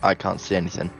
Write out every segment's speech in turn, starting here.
I can't see anything.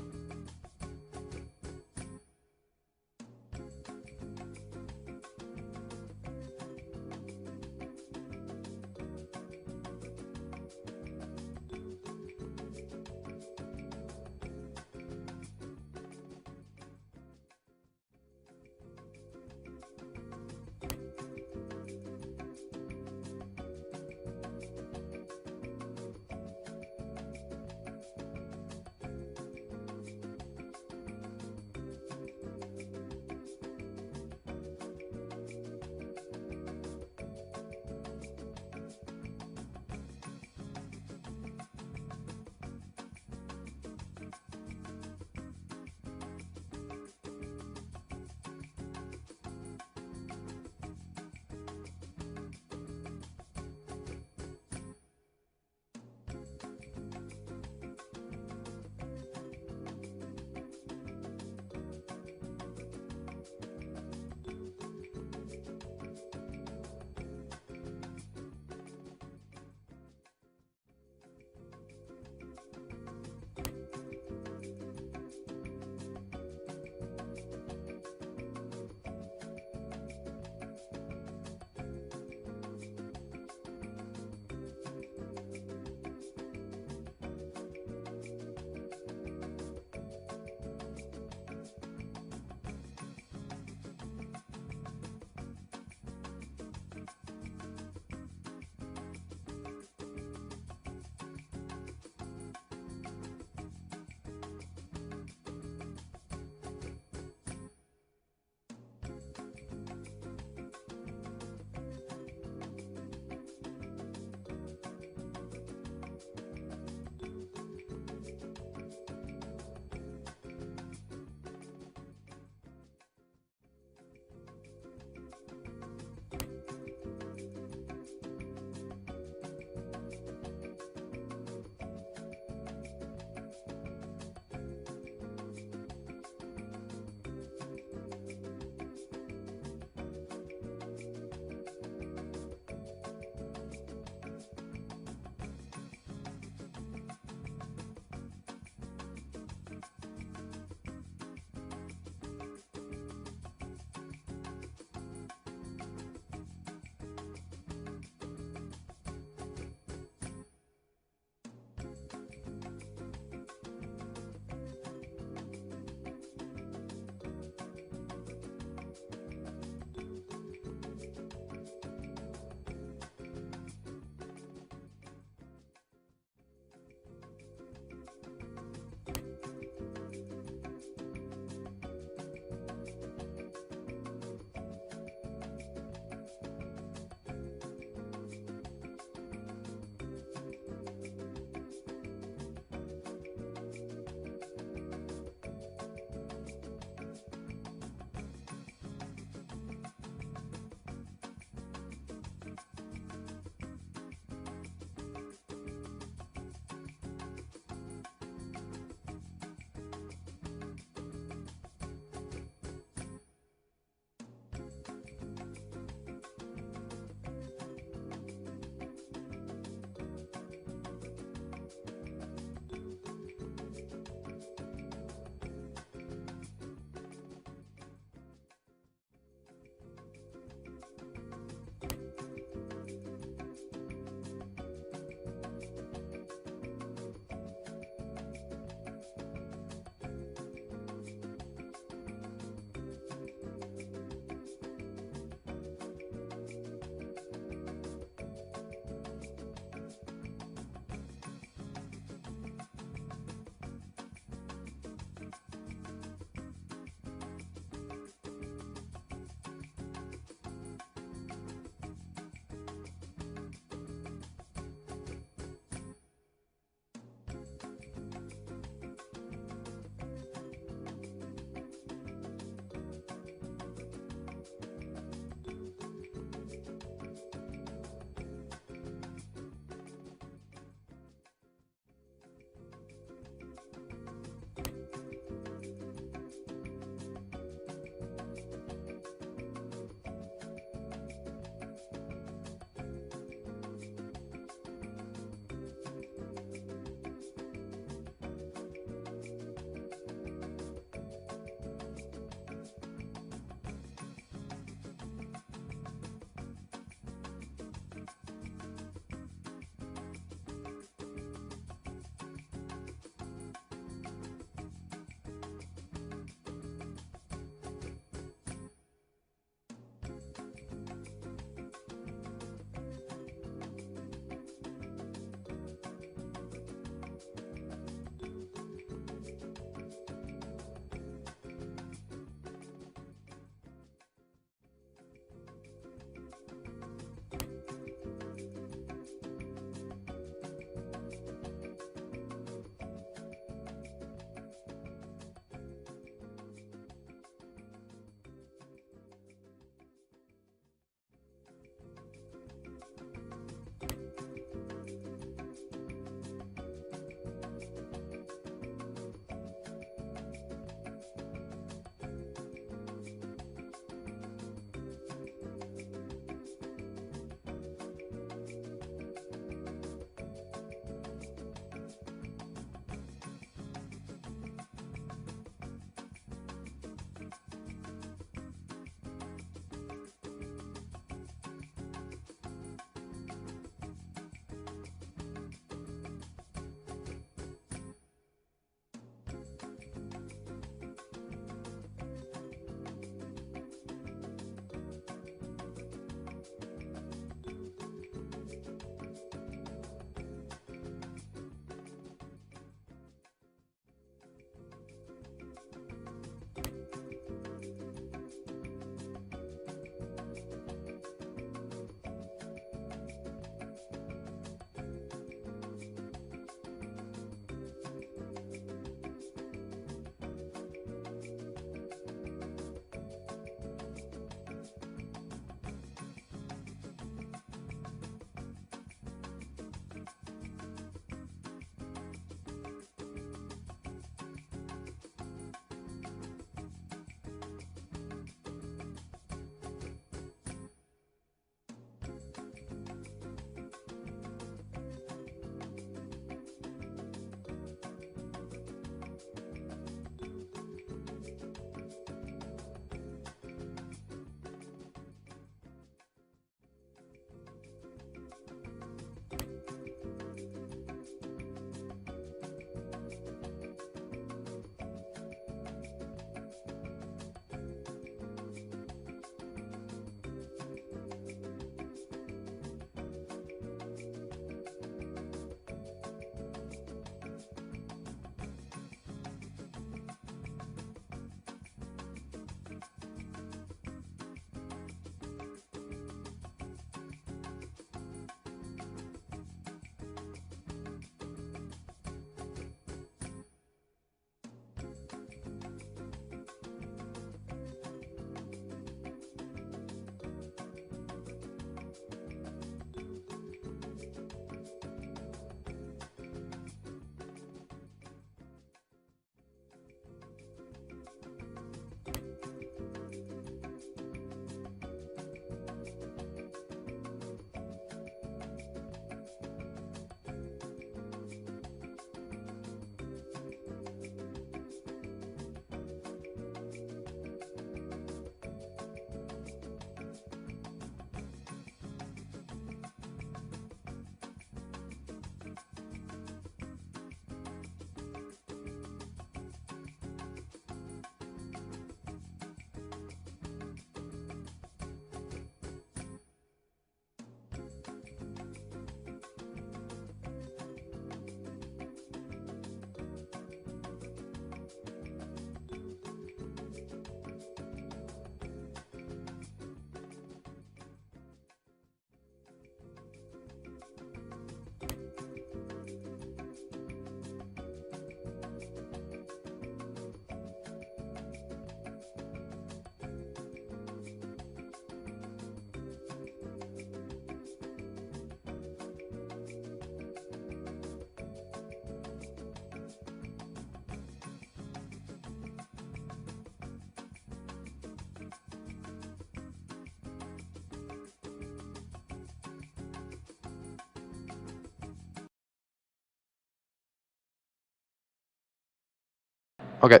Okay.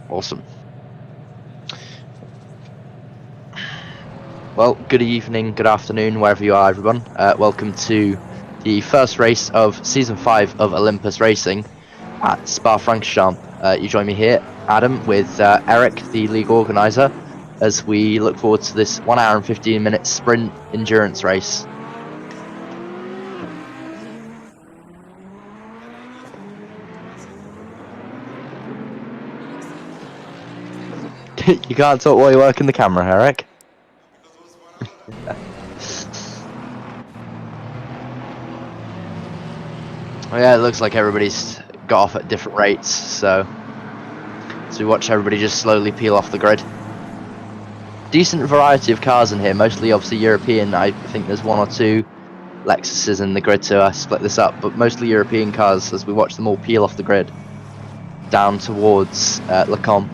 Awesome. Well, good evening, good afternoon, wherever you are, everyone. Welcome to the first race of Season 5 of Olympus Racing at Spa-Francorchamps. You join me here, Adam, with Eric, the league organiser, as we look forward to this 1 hour and 15-minute sprint endurance race. You can't talk while you're working the camera, Eric. Yeah, it looks like everybody's got off at different rates, so we watch everybody just slowly peel off the grid. Decent variety of cars in here, mostly obviously European. I think there's one or two Lexuses in the grid to split this up, but mostly European cars as we watch them all peel off the grid down towards Le Combe.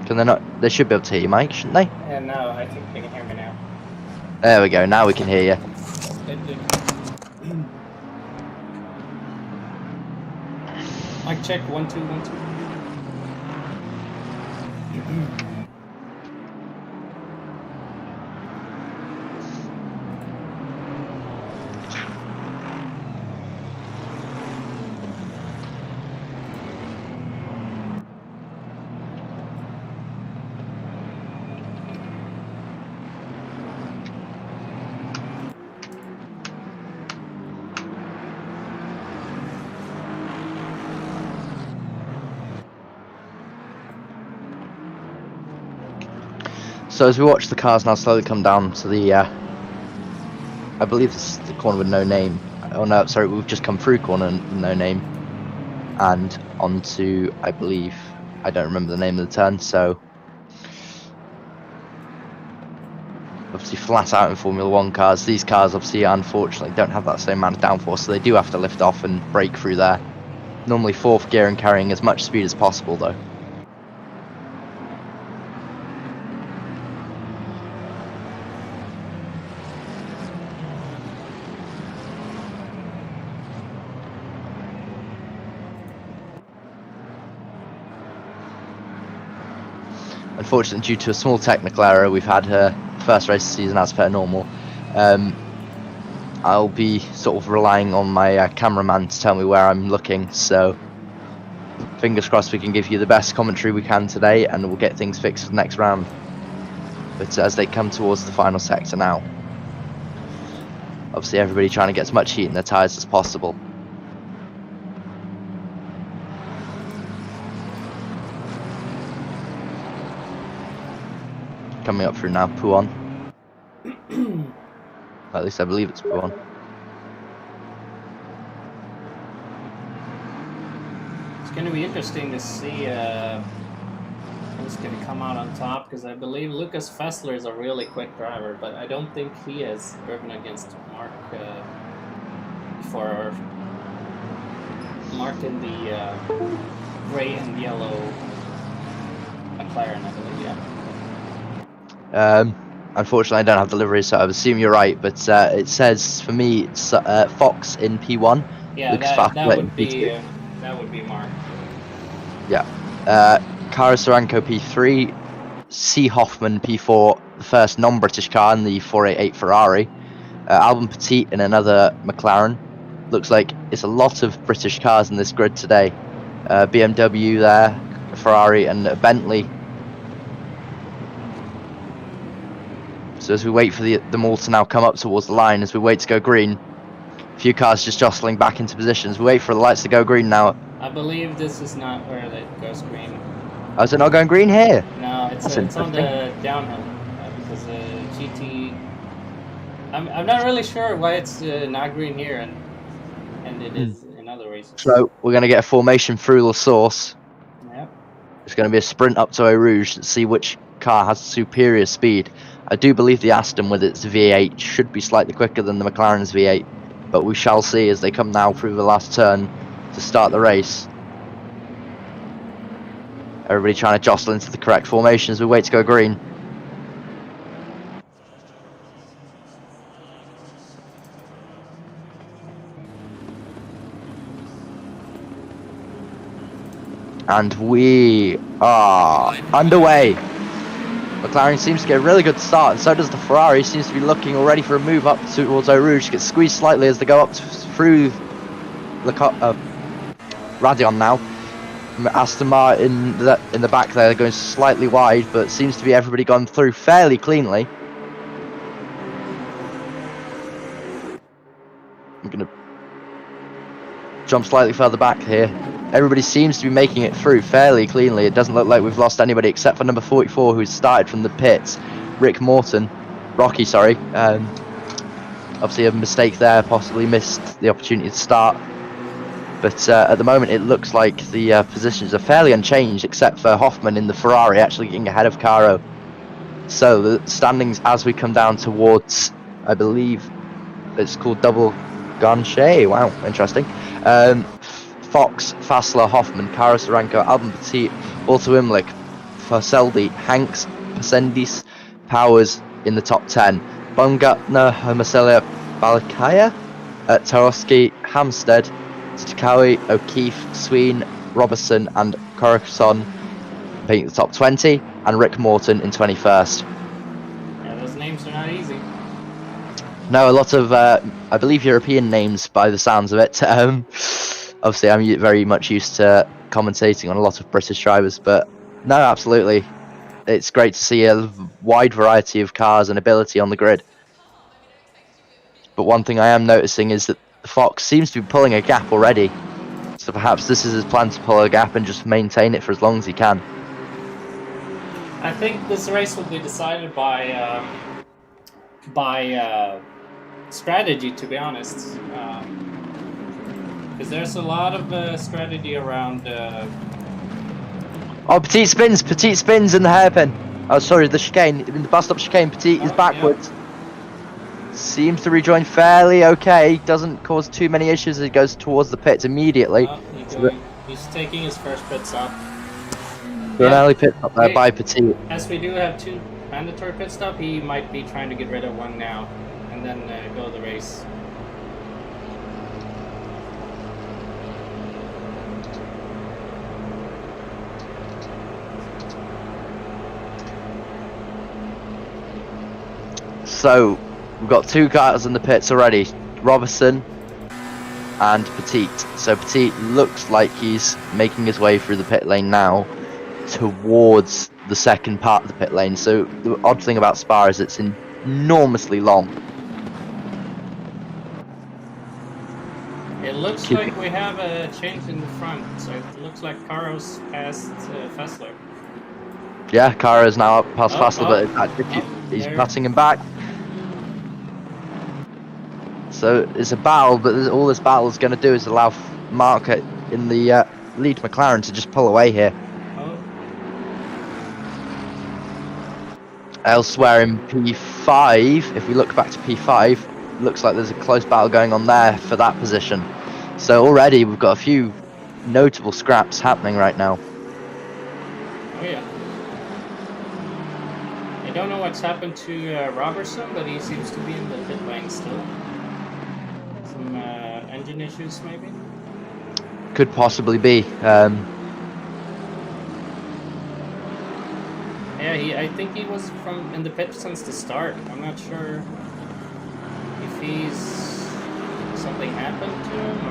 Can they not? They should be able to hear you, Mike, shouldn't they? Yeah, no, I think they can hear me now. There we go, now we can hear you. Mic check, 1 2 1 2. So as we watch the cars now slowly come down to the, I believe this is the corner with no name. Oh no, sorry, we've just come through corner with no name. And onto, I believe, I don't remember the name of the turn, so obviously flat out in Formula 1 cars. These cars obviously unfortunately don't have that same amount of downforce, so they do have to lift off and brake through there. Normally fourth gear and carrying as much speed as possible though. Unfortunately, due to a small technical error, we've had her first race of the season as per normal. I'll be sort of relying on my cameraman to tell me where I'm looking, so fingers crossed we can give you the best commentary we can today and we'll get things fixed for the next round. But as they come towards the final sector now, obviously everybody trying to get as much heat in their tyres as possible. Coming up through now, Pouon. At least I believe it's Pouon. It's going to be interesting to see who's going to come out on top, because I believe Lucas Fessler is a really quick driver, but I don't think he has driven against Mark before. Mark in the gray and yellow McLaren, I believe, yeah. Unfortunately I don't have delivery, so I assume you're right, but it says for me it's Fox in P1. Yeah, that would be Mark. Yeah. Cara Soranko P3, C. Hoffman P4, the first non-British car in the 488 Ferrari. Albon Petit in another McLaren. Looks like it's a lot of British cars in this grid today. BMW there, Ferrari and Bentley. So as we wait for them all to now come up towards the line, as we wait to go green, a few cars just jostling back into positions. We wait for the lights to go green now. I believe this is not where it goes green. Oh, is it not going green here? No, it's on the downhill because GT. I'm not really sure why it's not green here and it is in other races. So we're going to get a formation through La Source. Yep. It's going to be a sprint up to Eau Rouge to see which car has superior speed. I do believe the Aston with its V8 should be slightly quicker than the McLaren's V8, but we shall see as they come now through the last turn to start the race. Everybody trying to jostle into the correct formation as we wait to go green. And we are underway. McLaren seems to get a really good start, and so does the Ferrari. Seems to be looking already for a move up towards Eau Rouge. Gets squeezed slightly as they go up through Radion now. Aston Martin in the back there, going slightly wide, but seems to be everybody gone through fairly cleanly. I'm going to jump slightly further back here. Everybody seems to be making it through fairly cleanly. It doesn't look like we've lost anybody except for number 44, who's started from the pits. Rocky, sorry. Obviously a mistake there, possibly missed the opportunity to start. But at the moment it looks like the positions are fairly unchanged, except for Hoffman in the Ferrari actually getting ahead of Caro. So the standings as we come down towards, I believe it's called Double Ganche. Wow, interesting. Fox, Fassler, Hoffman, Caro Soranko, Albon Petit, Otto Imlich, Faseldi, Hanks, Pasendis, Powers in the top 10. Baumgartner, Hermosella, Balakaya, Tarowski, Hamstead, Stakawi, O'Keefe, Sween, Robertson and Coruscant being the top 20, and Rick Morton in 21st. Yeah, those names are not easy. No, a lot of, I believe, European names by the sounds of it. Obviously, I'm very much used to commentating on a lot of British drivers, but no, absolutely. It's great to see a wide variety of cars and ability on the grid. But one thing I am noticing is that Fox seems to be pulling a gap already. So perhaps this is his plan, to pull a gap and just maintain it for as long as he can. I think this race will be decided by strategy, to be honest. Because there's a lot of strategy around... Oh, Petit spins in the hairpin. Oh, sorry, the chicane, in the bus stop chicane, Petit is backwards. Yeah. Seems to rejoin fairly okay, doesn't cause too many issues as he goes towards the pits immediately. He's taking his first pit stop. An early pit stop there by Petit. As we do have 2 mandatory pit stop, he might be trying to get rid of one now and then go the race. So we've got 2 cars in the pits already, Robertson and Petit. So Petit looks like he's making his way through the pit lane now towards the second part of the pit lane. So the odd thing about Spa is it's enormously long. It looks like we have a change in the front, so it looks like Caro's past Fassler. Yeah, Caro's now up past Fassler, but he's passing him back. So it's a battle, but all this battle is going to do is allow Marker in the lead McLaren to just pull away here. Oh. Elsewhere in P5, if we look back to P5, looks like there's a close battle going on there for that position. So already we've got a few notable scraps happening right now. Oh yeah. I don't know what's happened to Robertson, but he seems to be in the pit lane still. Some engine issues, maybe? Could possibly be. Yeah, I think he was in the pit since the start. I'm not sure if something happened to him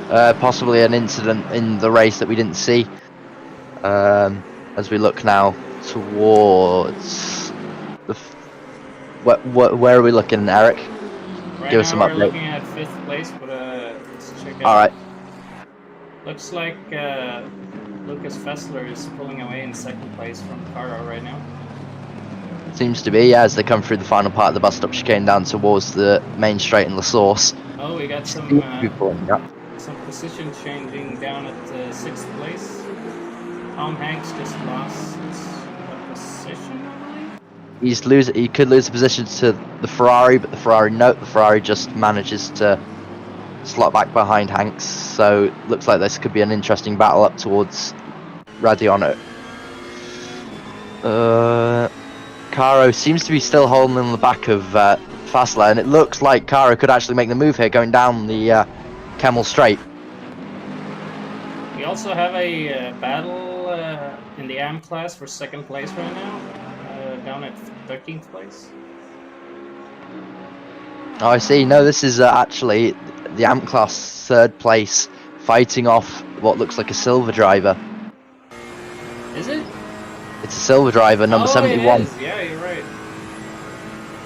or... Possibly an incident in the race that we didn't see. As we look now towards the... Where are we looking, Eric? Right Give us some now update. we're looking at 5th place, but let's check out. Alright. Looks like Lucas Fassler is pulling away in 2nd place from Caro right now. Seems to be, yeah, as they come through the final part of the bus stop chicane down towards the main straight in La Source. Oh, we got some position changing down at 6th place. Tom Hanks just lost a position, I believe. He could lose the position to the Ferrari, but the Ferrari just manages to slot back behind Hanks. So it looks like this could be an interesting battle up towards Radion. Caro seems to be still holding on the back of Fassler, and it looks like Caro could actually make the move here, going down the Kemmel Straight. also have a battle in the AM class for second place right now, down at 13th place. Oh, I see. No, this is actually the AMP class third place, fighting off what looks like a silver driver. Is it? It's a silver driver, number 71. It is. Yeah, you're right.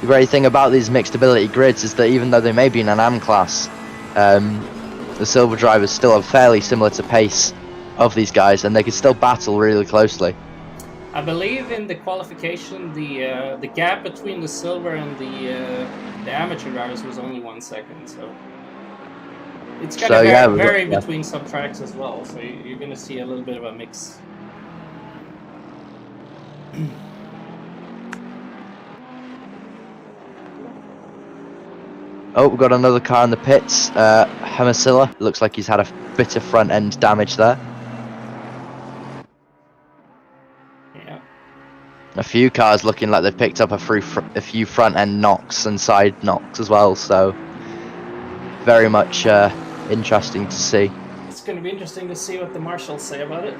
The great thing about these mixed ability grids is that even though they may be in an AM class, the silver drivers still are fairly similar to pace of these guys, and they can still battle really closely. I believe in the qualification, the gap between the silver and the amateur drivers was only 1 second, so it's going to vary between some tracks as well. So you're going to see a little bit of a mix. Oh, we've got another car in the pits. Hemasilla. Looks like he's had a bit of front end damage there. Yeah. A few cars looking like they've picked up a few front end knocks and side knocks as well. So very much interesting to see. It's going to be interesting to see what the marshals say about it.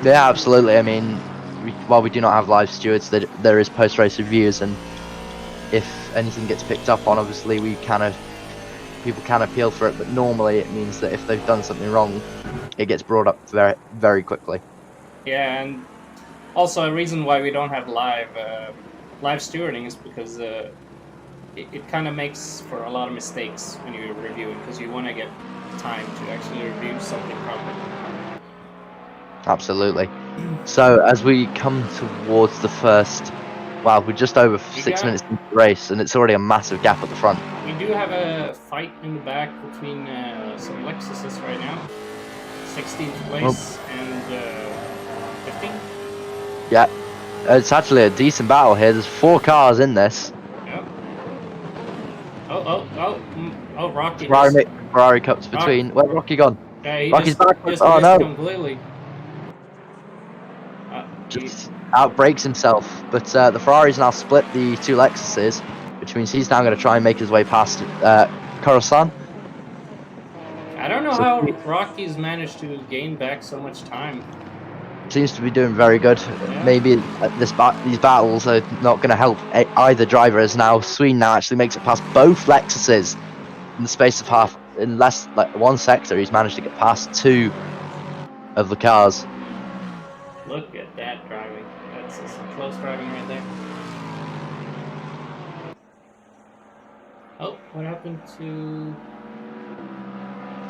Yeah, absolutely. I mean, while we do not have live stewards, there is post-race reviews, and if anything gets picked up on, obviously people can appeal for it, but normally it means that if they've done something wrong, it gets brought up very, very quickly. Yeah, and also a reason why we don't have live stewarding is because it kind of makes for a lot of mistakes when you're reviewing, because you want to get time to actually review something properly. Absolutely. So as we come towards the first, wow, we're just over 6 minutes into the race, and it's already a massive gap at the front. We do have a fight in the back between some Lexuses right now. 16th place and 15th. Yeah, it's actually a decent battle here. There's 4 cars in this. Yep. Oh, Rocky. Ferrari cups between. Where's Rocky gone? Rocky's back. Oh no! Completely. Just outbrakes himself, but the Ferrari's now split the 2 Lexuses, which means he's now going to try and make his way past Coruscant. I don't know how Rocky's managed to gain back so much time. Seems to be doing very good. Yeah. Maybe these battles are not going to help either driver, as now Sweden now actually makes it past both Lexuses in the space of in less like 1 sector. He's managed to get past 2 of the cars. Look at that driving. That's some close driving right there. Oh, what happened to...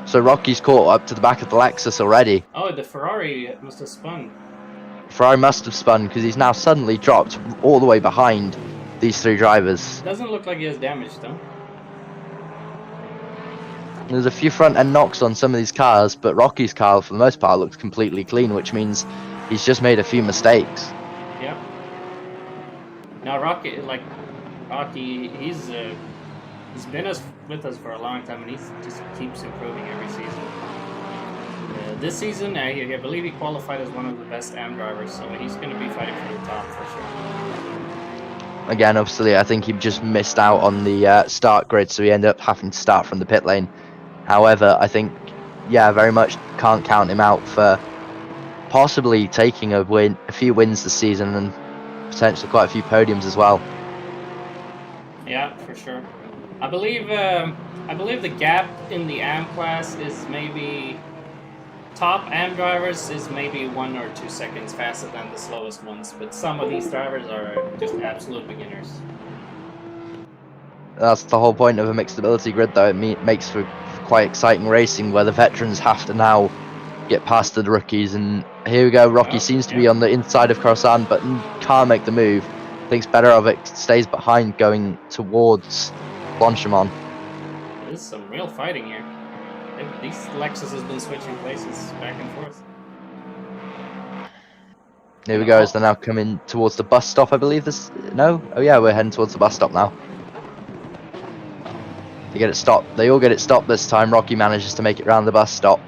So Rocky's caught up to the back of the Lexus already. Oh, the Ferrari must have spun. Ferrari must have spun, because he's now suddenly dropped all the way behind these 3 drivers. Doesn't look like he has damage though. There's a few front end knocks on some of these cars, but Rocky's car for the most part looks completely clean, which means he's just made a few mistakes. Yep. Now Rocky, he's been with us for a long time, and he just keeps improving every season. This season, I believe he qualified as one of the best AM drivers, so he's going to be fighting for the top for sure. Again, obviously, I think he just missed out on the start grid, so he ended up having to start from the pit lane. However, I think, yeah, very much can't count him out for possibly taking a few wins this season, and potentially quite a few podiums as well. Yeah, for sure. I believe the gap in the AM class is maybe top AM drivers is maybe 1 or 2 seconds faster than the slowest ones, but some of these drivers are just absolute beginners. That's the whole point of a mixed ability grid, though. It makes for quite exciting racing, where the veterans have to now get past the rookies. And here we go. Rocky seems to be on the inside of Coruscant, but can't make the move. Thinks better of it, stays behind, going towards Blanchimont. There's some real fighting here. These Lexus has been switching places back and forth. Here we go, as they're now coming towards the bus stop, I believe. No? Oh yeah, we're heading towards the bus stop now. They get it stopped. They all get it stopped this time. Rocky manages to make it round the bus stop.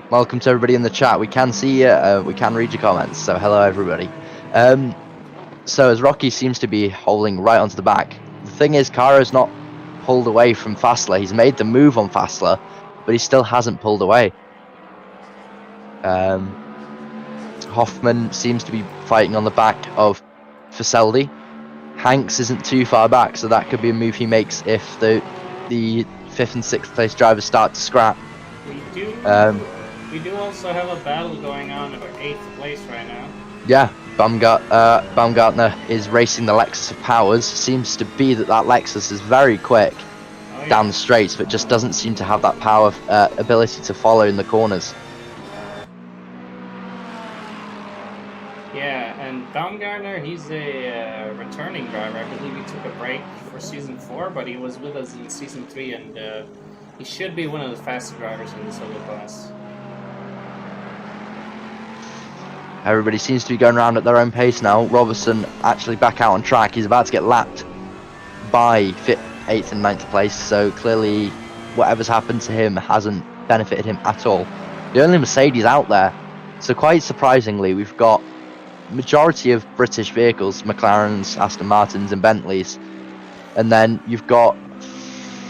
Welcome to everybody in the chat. We can see you. We can read your comments. So hello, everybody. So as Rocky seems to be holding right onto the back, thing is, Caro's not pulled away from Fassler. He's made the move on Fassler, but he still hasn't pulled away. Hoffman seems to be fighting on the back of Faseldi. Hanks isn't too far back, so that could be a move he makes if the 5th and 6th place drivers start to scrap. We do also have a battle going on for 8th place right now. Yeah, Baumgartner is racing the Lexus of Powers. Seems to be that Lexus is very quick down the straights, but just doesn't seem to have that power ability to follow in the corners. Yeah, and Baumgartner, he's a returning driver. I believe he took a break for Season 4, but he was with us in Season 3, and he should be one of the fastest drivers in the solo class. Everybody seems to be going around at their own pace now. Robertson actually back out on track. He's about to get lapped by 8th and 9th place, so clearly whatever's happened to him hasn't benefited him at all. The only Mercedes out there, so quite surprisingly, we've got majority of British vehicles, McLarens, Aston Martins and Bentleys, and then you've got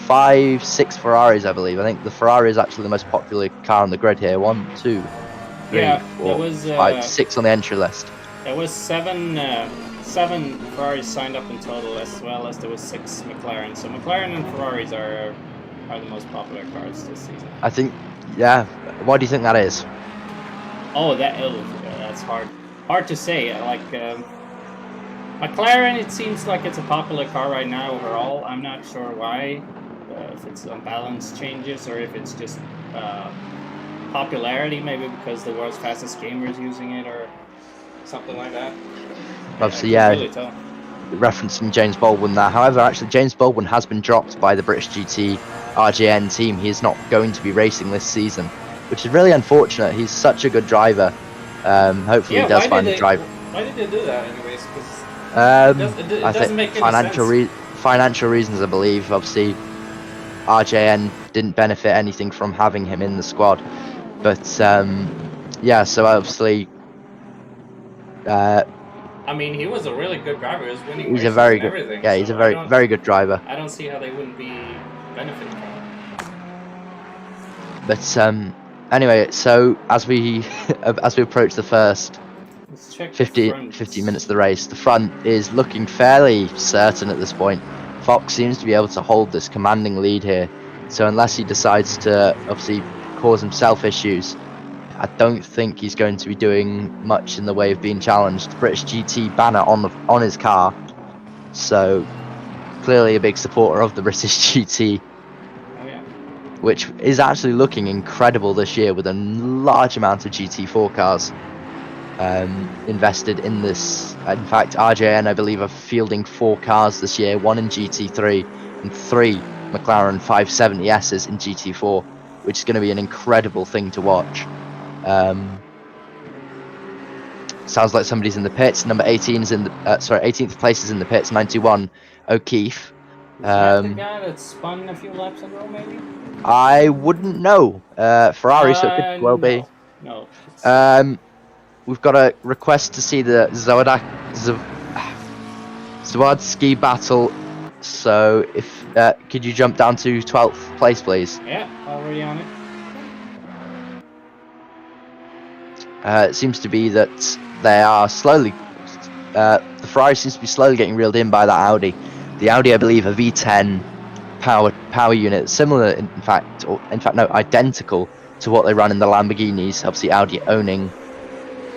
5, 6 Ferraris, I believe. I think the Ferrari is actually the most popular car on the grid here. 1, 2, 3, 4, 5, 6 on the entry list. There was seven Ferraris signed up in total, as well as there was 6 McLarens. So McLaren and Ferraris are the most popular cars this season. I think, yeah. Why do you think that is? That's hard to say. Like McLaren, it seems like it's a popular car right now overall. I'm not sure why. If it's balance changes or if it's just popularity, maybe because the world's fastest gamer is using it or something like that. Obviously, yeah. Really tell. Referencing James Baldwin there. However, actually, James Baldwin has been dropped by the British GT RJN team. He is not going to be racing this season, which is really unfortunate. He's such a good driver. Hopefully, he does find a drive. Why did they do that, anyways? Because it doesn't make any sense. Financial reasons, I believe. Obviously, RJN didn't benefit anything from having him in the squad, but yeah. So obviously, I mean, he was a really good driver. He was winning races he's a very and good. everything. Yeah, he's a very good driver. I don't see how they wouldn't be benefiting from it. But anyway, so as we approach the first 15 minutes of the race, the front is looking fairly certain at this point. Fox seems to be able to hold this commanding lead here, so unless he decides to obviously cause himself issues, I don't think he's going to be doing much in the way of being challenged. The British GT banner on his car, so clearly a big supporter of the British GT, which is actually looking incredible this year with a large amount of GT4 cars invested in this. In fact, RJN, I believe, are fielding 4 cars this year, 1 in GT3 and 3 McLaren 570Ss in GT4, which is going to be an incredible thing to watch. Sounds like somebody's in the pits. Number 18 is in the 18th place is in the pits. 91 O'Keefe. Is that the guy that spun a few laps ago, maybe? I wouldn't know. Ferrari, so it could well be. No. We've got a request to see the Zawadski battle. So if could you jump down to 12th place, please? Yeah, already on it. It seems to be that they are slowly. The Ferrari seems to be slowly getting reeled in by that Audi. The Audi, I believe, a V10 power unit, similar, in fact, no, identical to what they run in the Lamborghinis. Obviously, Audi owning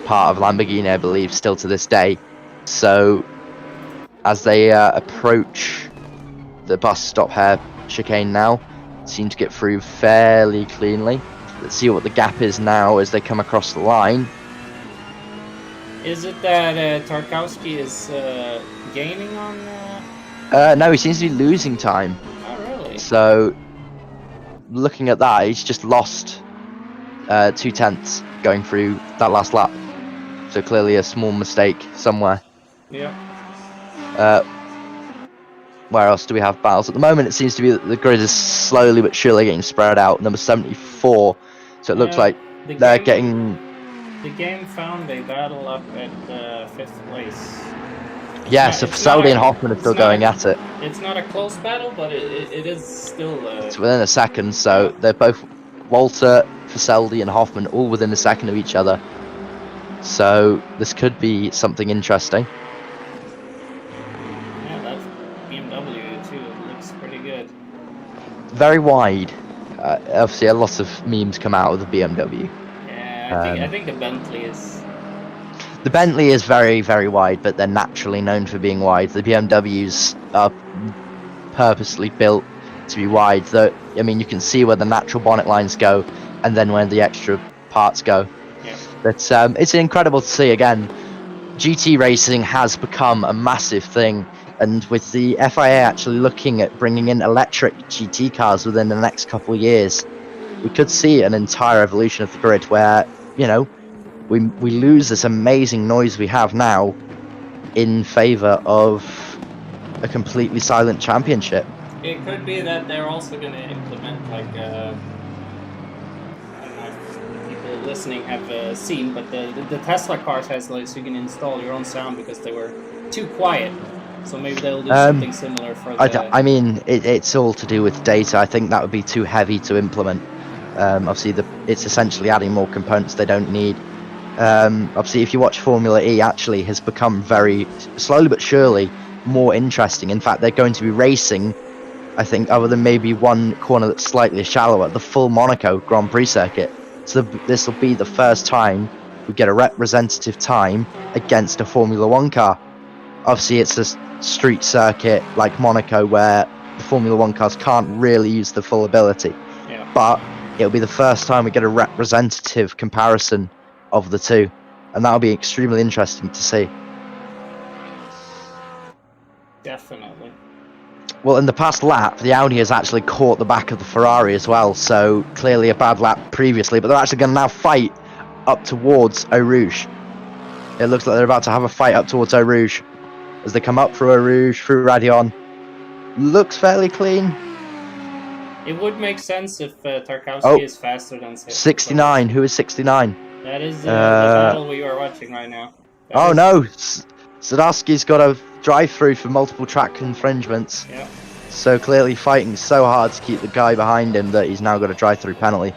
part of Lamborghini, I believe, still to this day. So, as they approach the bus stop hair chicane now, seem to get through fairly cleanly. Let's see what the gap is now as they come across the line. Is it that Tarkowski is gaining on? No, he seems to be losing time. Oh, really? So, looking at that, he's just lost 2/10 going through that last lap. So clearly a small mistake somewhere. Yeah. Where else do we have battles? At the moment, it seems to be that the grid is slowly but surely getting spread out. Number 74. So it looks like they're getting. The game found a battle up at 5th place. Yeah, so Saldi and Hoffman are still going at it. It's not a close battle, but it is still... It's within a second, so they're both Walter, Faseldi and Hoffman all within a second of each other. So this could be something interesting. Yeah, that BMW too looks pretty good. Very wide. Obviously, a lot of memes come out of the BMW. Yeah, I think the Bentley is... The Bentley is very, very wide, but they're naturally known for being wide. The BMWs are purposely built to be wide. Though, I mean, you can see where the natural bonnet lines go, and then where the extra parts go. Yeah. But it's incredible to see again. GT racing has become a massive thing, and with the FIA actually looking at bringing in electric GT cars within the next couple of years, we could see an entire evolution of the grid where, you know, we lose this amazing noise we have now in favour of a completely silent championship. It could be that they're also going to implement, like, I don't know if people listening have seen, but the Tesla cars has, like, so you can install your own sound because they were too quiet. So maybe they'll do something similar for the... I mean, it's all to do with data. I think that would be too heavy to implement. Obviously, it's essentially adding more components they don't need. Obviously, if you watch Formula E, actually has become very slowly but surely more interesting. In fact, they're going to be racing, I think, other than maybe one corner that's slightly shallower, the full Monaco Grand Prix circuit. So this will be the first time we get a representative time against a Formula One car. Obviously, it's a street circuit like Monaco where the Formula One cars can't really use the full ability. Yeah. But it'll be the first time we get a representative comparison of the two, and that'll be extremely interesting to see. Definitely. Well, in the past lap, the Audi has actually caught the back of the Ferrari as well, so clearly a bad lap previously, but they're actually going to now fight up towards Eau Rouge. It looks like they're about to have a fight up towards Eau Rouge as they come up through Eau Rouge, through Radion. Looks fairly clean. It would make sense if Tarkowski is faster than 69. Who is 69? That is the battle we are watching right now. No, Sadowski's got a drive-through for multiple track infringements. Yeah. So clearly fighting so hard to keep the guy behind him that he's now got a drive-through penalty.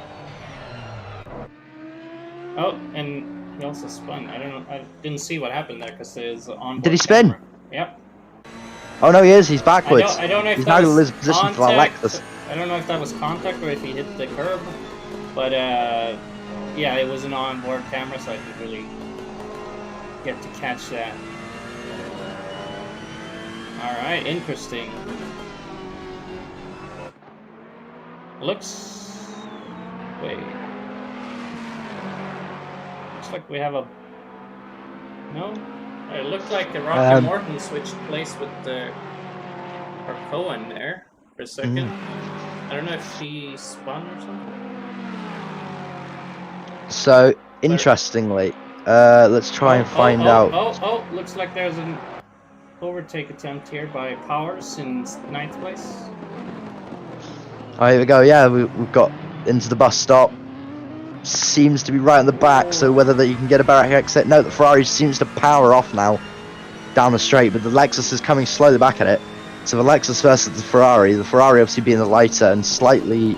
Oh, and he also spun. I don't know. I didn't see what happened there because there's on. Did he spin? Camera. Yep. Oh no, he is. He's backwards. I don't know if he's that now in was his position for Lexus. I don't know if that was contact or if he hit the curb, but yeah, it was an onboard camera, so I didn't really get to catch that. Alright, interesting. Looks... Wait. Looks like we have a... No? It looked like the Rocky Morton switched place with the... Or Cohen there for a second. I don't know if she spun or something. So, interestingly, let's try and find out. Oh, looks like there's an overtake attempt here by Powers in 9th place. Oh, here we go. Yeah, we've got into the bus stop. Seems to be right on the back, so whether that you can get a back exit. No, the Ferrari seems to power off now down the straight, but the Lexus is coming slowly back at it. So the Lexus versus the Ferrari obviously being the lighter and slightly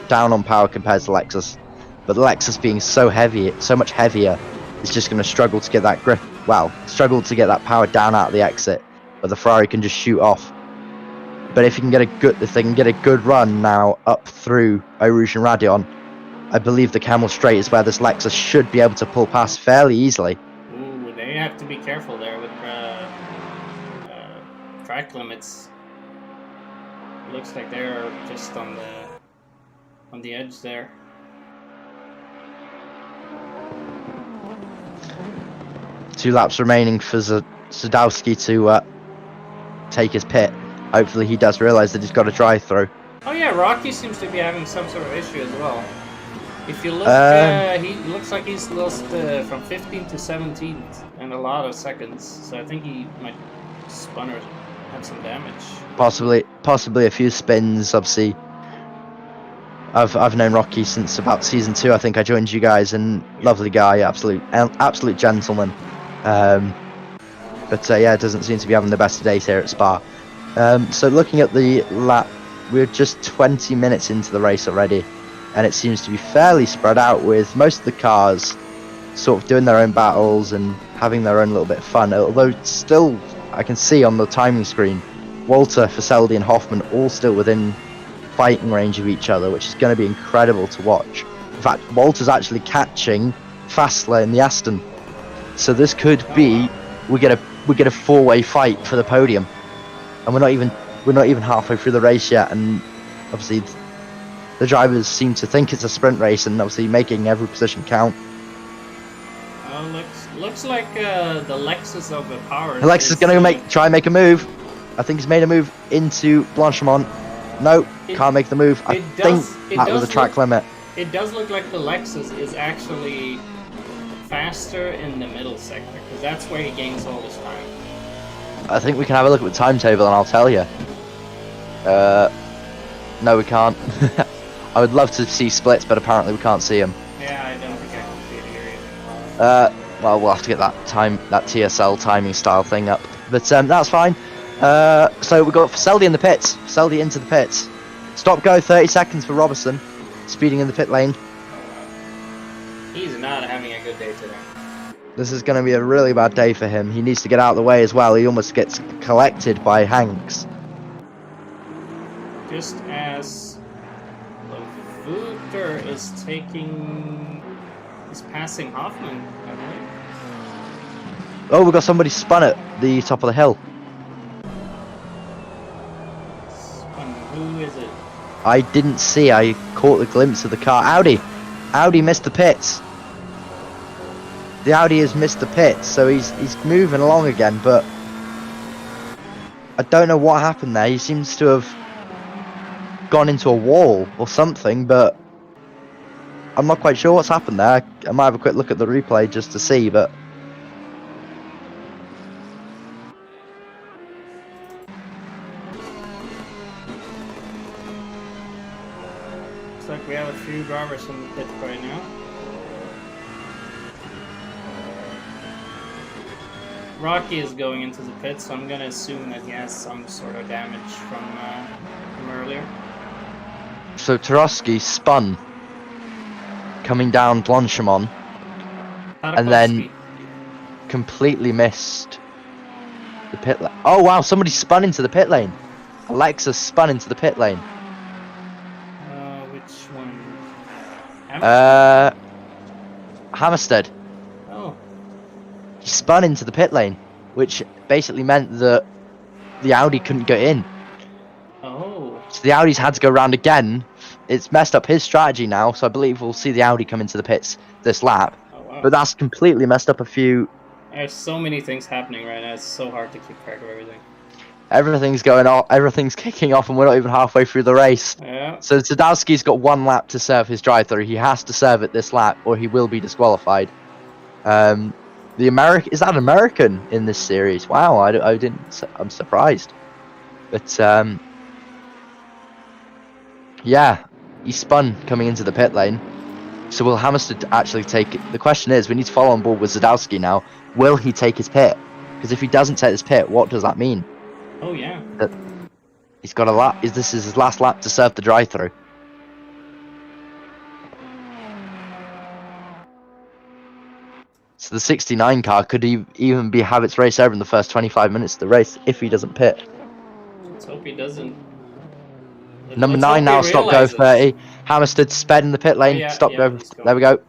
down on power compared to the Lexus. But the Lexus being so heavy, so much heavier, is just going to struggle to get that grip. Well, struggle to get that power down out of the exit, but the Ferrari can just shoot off. But if they can get a good run now up through Eau Rouge and Radion, I believe the Camel Straight is where this Lexus should be able to pull past fairly easily. Ooh, they have to be careful there with track limits. It looks like they're just on the edge there. Two laps remaining for Sadowski to take his pit. Hopefully he does realise that he's got a drive-through. Oh yeah, Rocky seems to be having some sort of issue as well. If you look, he looks like he's lost from 15th to 17th in a lot of seconds. So I think he might spun or have some damage. Possibly a few spins. Obviously, I've known Rocky since about season 2. I think I joined you guys, and lovely guy, absolute gentleman. But yeah, it doesn't seem to be having the best of days here at Spa. So looking at the lap, we're just 20 minutes into the race already, and it seems to be fairly spread out, with most of the cars sort of doing their own battles and having their own little bit of fun. Although still, I can see on the timing screen, Walter, Faseldi and Hoffman all still within fighting range of each other, which is going to be incredible to watch. In fact, Walter's actually catching Fassler in the Aston, so this could be we get a four-way fight for the podium, and we're not even halfway through the race yet, and obviously the drivers seem to think it's a sprint race, and obviously making every position count. Looks like the Lexus of the power. Lexus is going to try and make a move. I think he's made a move into Blanchimont. No, can't make the move. I think that was a track limit. It does look like the Lexus is actually faster in the middle sector, because that's where he gains all his time. I think we can have a look at the timetable and I'll tell you. No, we can't. I would love to see splits, but apparently we can't see them. Yeah, I don't think I can see it here either. Well, we'll have to get that TSL timing style thing up. But that's fine. So we've got Faseldi in the pits. Faseldi into the pits. Stop go 30 seconds for Robertson. Speeding in the pit lane. He's not having a good day today. This is going to be a really bad day for him. He needs to get out of the way as well. He almost gets collected by Hanks. Just as Vooter is passing Hoffman, I believe. Oh, we've got somebody spun at the top of the hill. Spun. Who is it? I didn't see. I caught a glimpse of the car. Audi missed the pits. The Audi has missed the pits, so he's moving along again, but I don't know what happened there. He seems to have gone into a wall or something, but I'm not quite sure what's happened there. I might have a quick look at the replay just to see, but looks like we have a few drivers in the pit right now. Rocky is going into the pit, so I'm gonna assume that he has some sort of damage from earlier. So Tarosky spun coming down Blanchimont and then completely missed the pit lane. Oh wow, somebody spun into the pit lane. Alexa spun into the pit lane. Which one? Hammerstead. Oh. He spun into the pit lane, which basically meant that the Audi couldn't get in. Oh. So the Audis had to go round again. It's messed up his strategy now, so I believe we'll see the Audi come into the pits this lap. Oh, wow. But that's completely messed up a few. There's so many things happening right now, it's so hard to keep track of everything. Everything's going on, everything's kicking off, and we're not even halfway through the race. Yeah. So Sadowski's got one lap to serve his drive-through. He has to serve it this lap, or he will be disqualified. Is that an American in this series? Wow, I'm surprised. But yeah, he spun coming into the pit lane. So will Hammerstead actually take it? The question is, we need to follow on board with Zadowski now. Will he take his pit? Because if he doesn't take his pit, what does that mean? Oh yeah. That he's got a lap. This is his last lap to serve the drive-through. So the 69 car could even have its race over in the first 25 minutes of the race if he doesn't pit. Let's hope he doesn't. Number 9 now, stop go 30. Hammerstead sped in the pit lane. Stop go. There we go.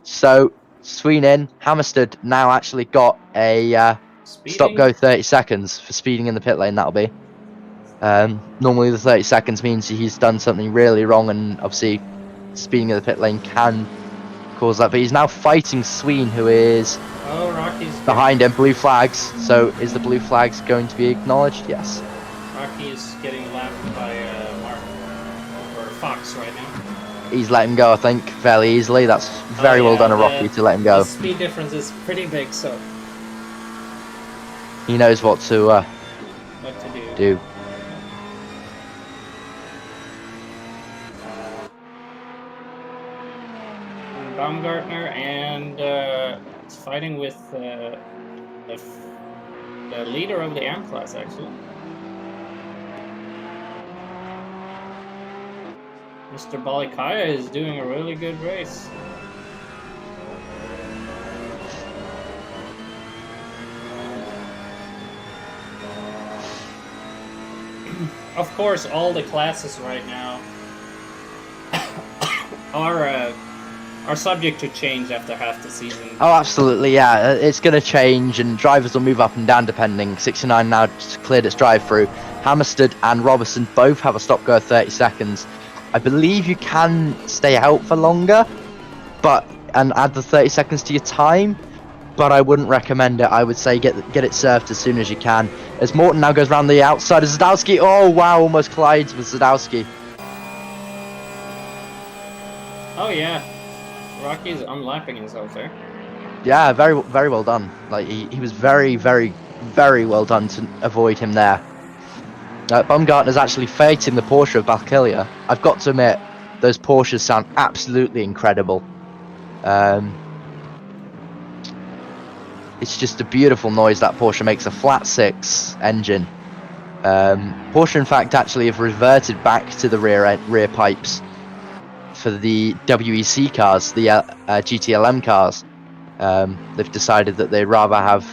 So Sweeney, Hammerstead now actually got a stop go 30 seconds for speeding in the pit lane. That'll be. Normally the 30 seconds means he's done something really wrong, and obviously speeding in the pit lane can cause that. But he's now fighting Sween, who is behind him. Blue flags. So is the blue flags going to be acknowledged? Yes. Rocky is getting lapped by Mark or Fox right now. He's let him go, I think, fairly easily. That's very well done of Rocky to let him go. The speed difference is pretty big, so he knows what to do. Baumgartner and it's fighting with and the leader of the AM class, actually. Mr. Balikaya is doing a really good race. Of course, all the classes right now are subject to change after half the season. Oh, absolutely, yeah. It's going to change, and drivers will move up and down depending. 69 now just cleared its drive-through. Hammerstead and Robertson both have a stop-go of 30 seconds. I believe you can stay out for longer, and add the 30 seconds to your time, but I wouldn't recommend it. I would say get it served as soon as you can. As Morton now goes around the outside of Zadowski. Oh, wow, almost collides with Zadowski. Oh, yeah. Rocky's unlapping himself there. Yeah, very, very well done. Like he was very, very, very well done to avoid him there. Baumgartner's actually fighting the Porsche of Valkyria. I've got to admit, those Porsches sound absolutely incredible. It's just a beautiful noise that Porsche makes, a flat six engine. Porsche, in fact, actually have reverted back to the rear pipes for the WEC cars, the GTLM cars. They've decided that they'd rather have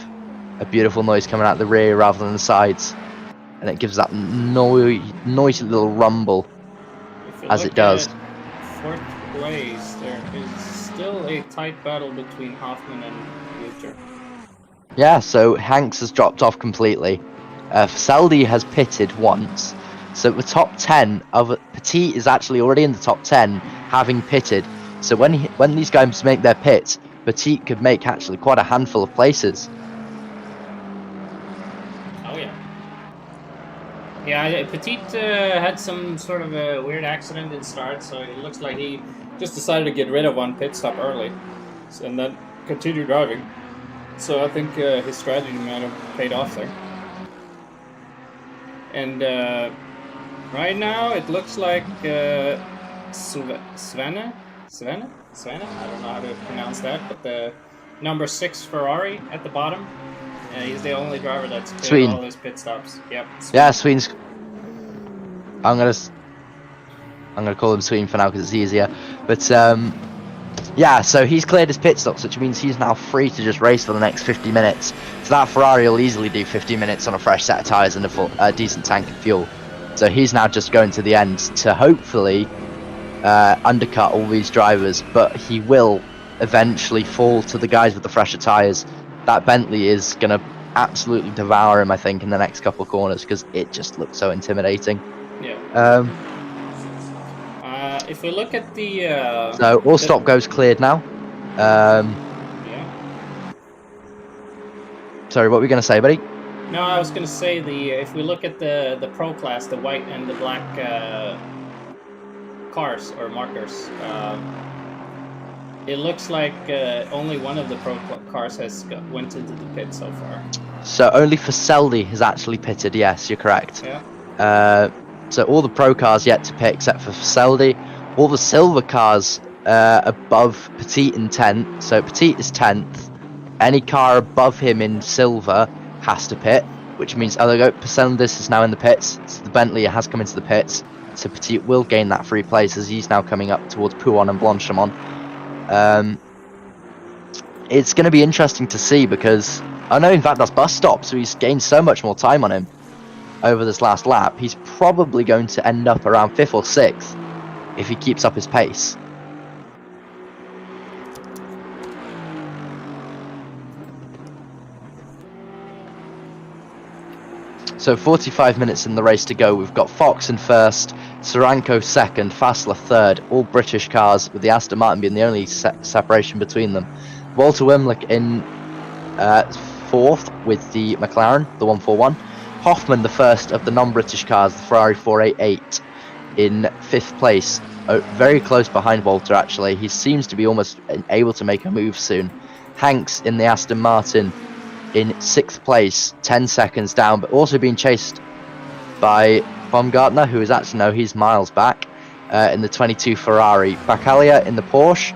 a beautiful noise coming out the rear rather than the sides, and it gives that noisy little rumble as it does. Fourth place, there is still a tight battle between Hoffman and Luther. Yeah, so Hanks has dropped off completely. Faseldi has pitted once. So the top 10 of Petit is actually already in the top 10, having pitted. So when these guys make their pits, Petit could make actually quite a handful of places. Oh yeah. Yeah, Petit had some sort of a weird accident in start, so it looks like he just decided to get rid of one pit stop early, and then continue driving. So I think his strategy might have paid off there. And right now it looks like Svenne? I don't know how to pronounce that, but the number 6 Ferrari at the bottom. He's the only driver that's paid all his pit stops. Yep. Sweden. Yeah, Sweden's. I'm gonna call him Sweden for now because it's easier. But yeah, so he's cleared his pit stops, which means he's now free to just race for the next 50 minutes. So that Ferrari will easily do 50 minutes on a fresh set of tyres and a decent tank of fuel. So he's now just going to the end to hopefully undercut all these drivers, but he will eventually fall to the guys with the fresher tyres. That Bentley is going to absolutely devour him, I think, in the next couple of corners because it just looks so intimidating. Yeah. If we look at the... so all stop goes cleared now. Yeah. Sorry, what were we going to say, buddy? No, I was going to say if we look at the Pro Class, the white and the black cars or markers, it looks like only one of the Pro cars has went into the pit so far. So only Faseldi has actually pitted, yes, you're correct. Yeah. So all the Pro cars yet to pit except for Faseldi. All the silver cars above Petit in 10th. So Petit is 10th. Any car above him in silver has to pit, which means Pasendis is now in the pits. So the Bentley has come into the pits. So Petit will gain that free place as he's now coming up towards Pouon and Blanchimont. It's going to be interesting to see because I know in fact that's bus stop, so he's gained so much more time on him over this last lap. He's probably going to end up around 5th or 6th if he keeps up his pace. So 45 minutes in the race to go. We've got Fox in first, Saranko second, Fassler third, all British cars, with the Aston Martin being the only separation between them. Walter Wimlick in fourth with the McLaren, the 141. Hoffman, the first of the non-British cars, the Ferrari 488, in 5th place. Very close behind Walter, actually. He seems to be almost able to make a move soon. Hanks in the Aston Martin in 6th place, 10 seconds down, but also being chased by Baumgartner, who is actually, no, he's miles back, in the 22 Ferrari. Baccalia in the Porsche,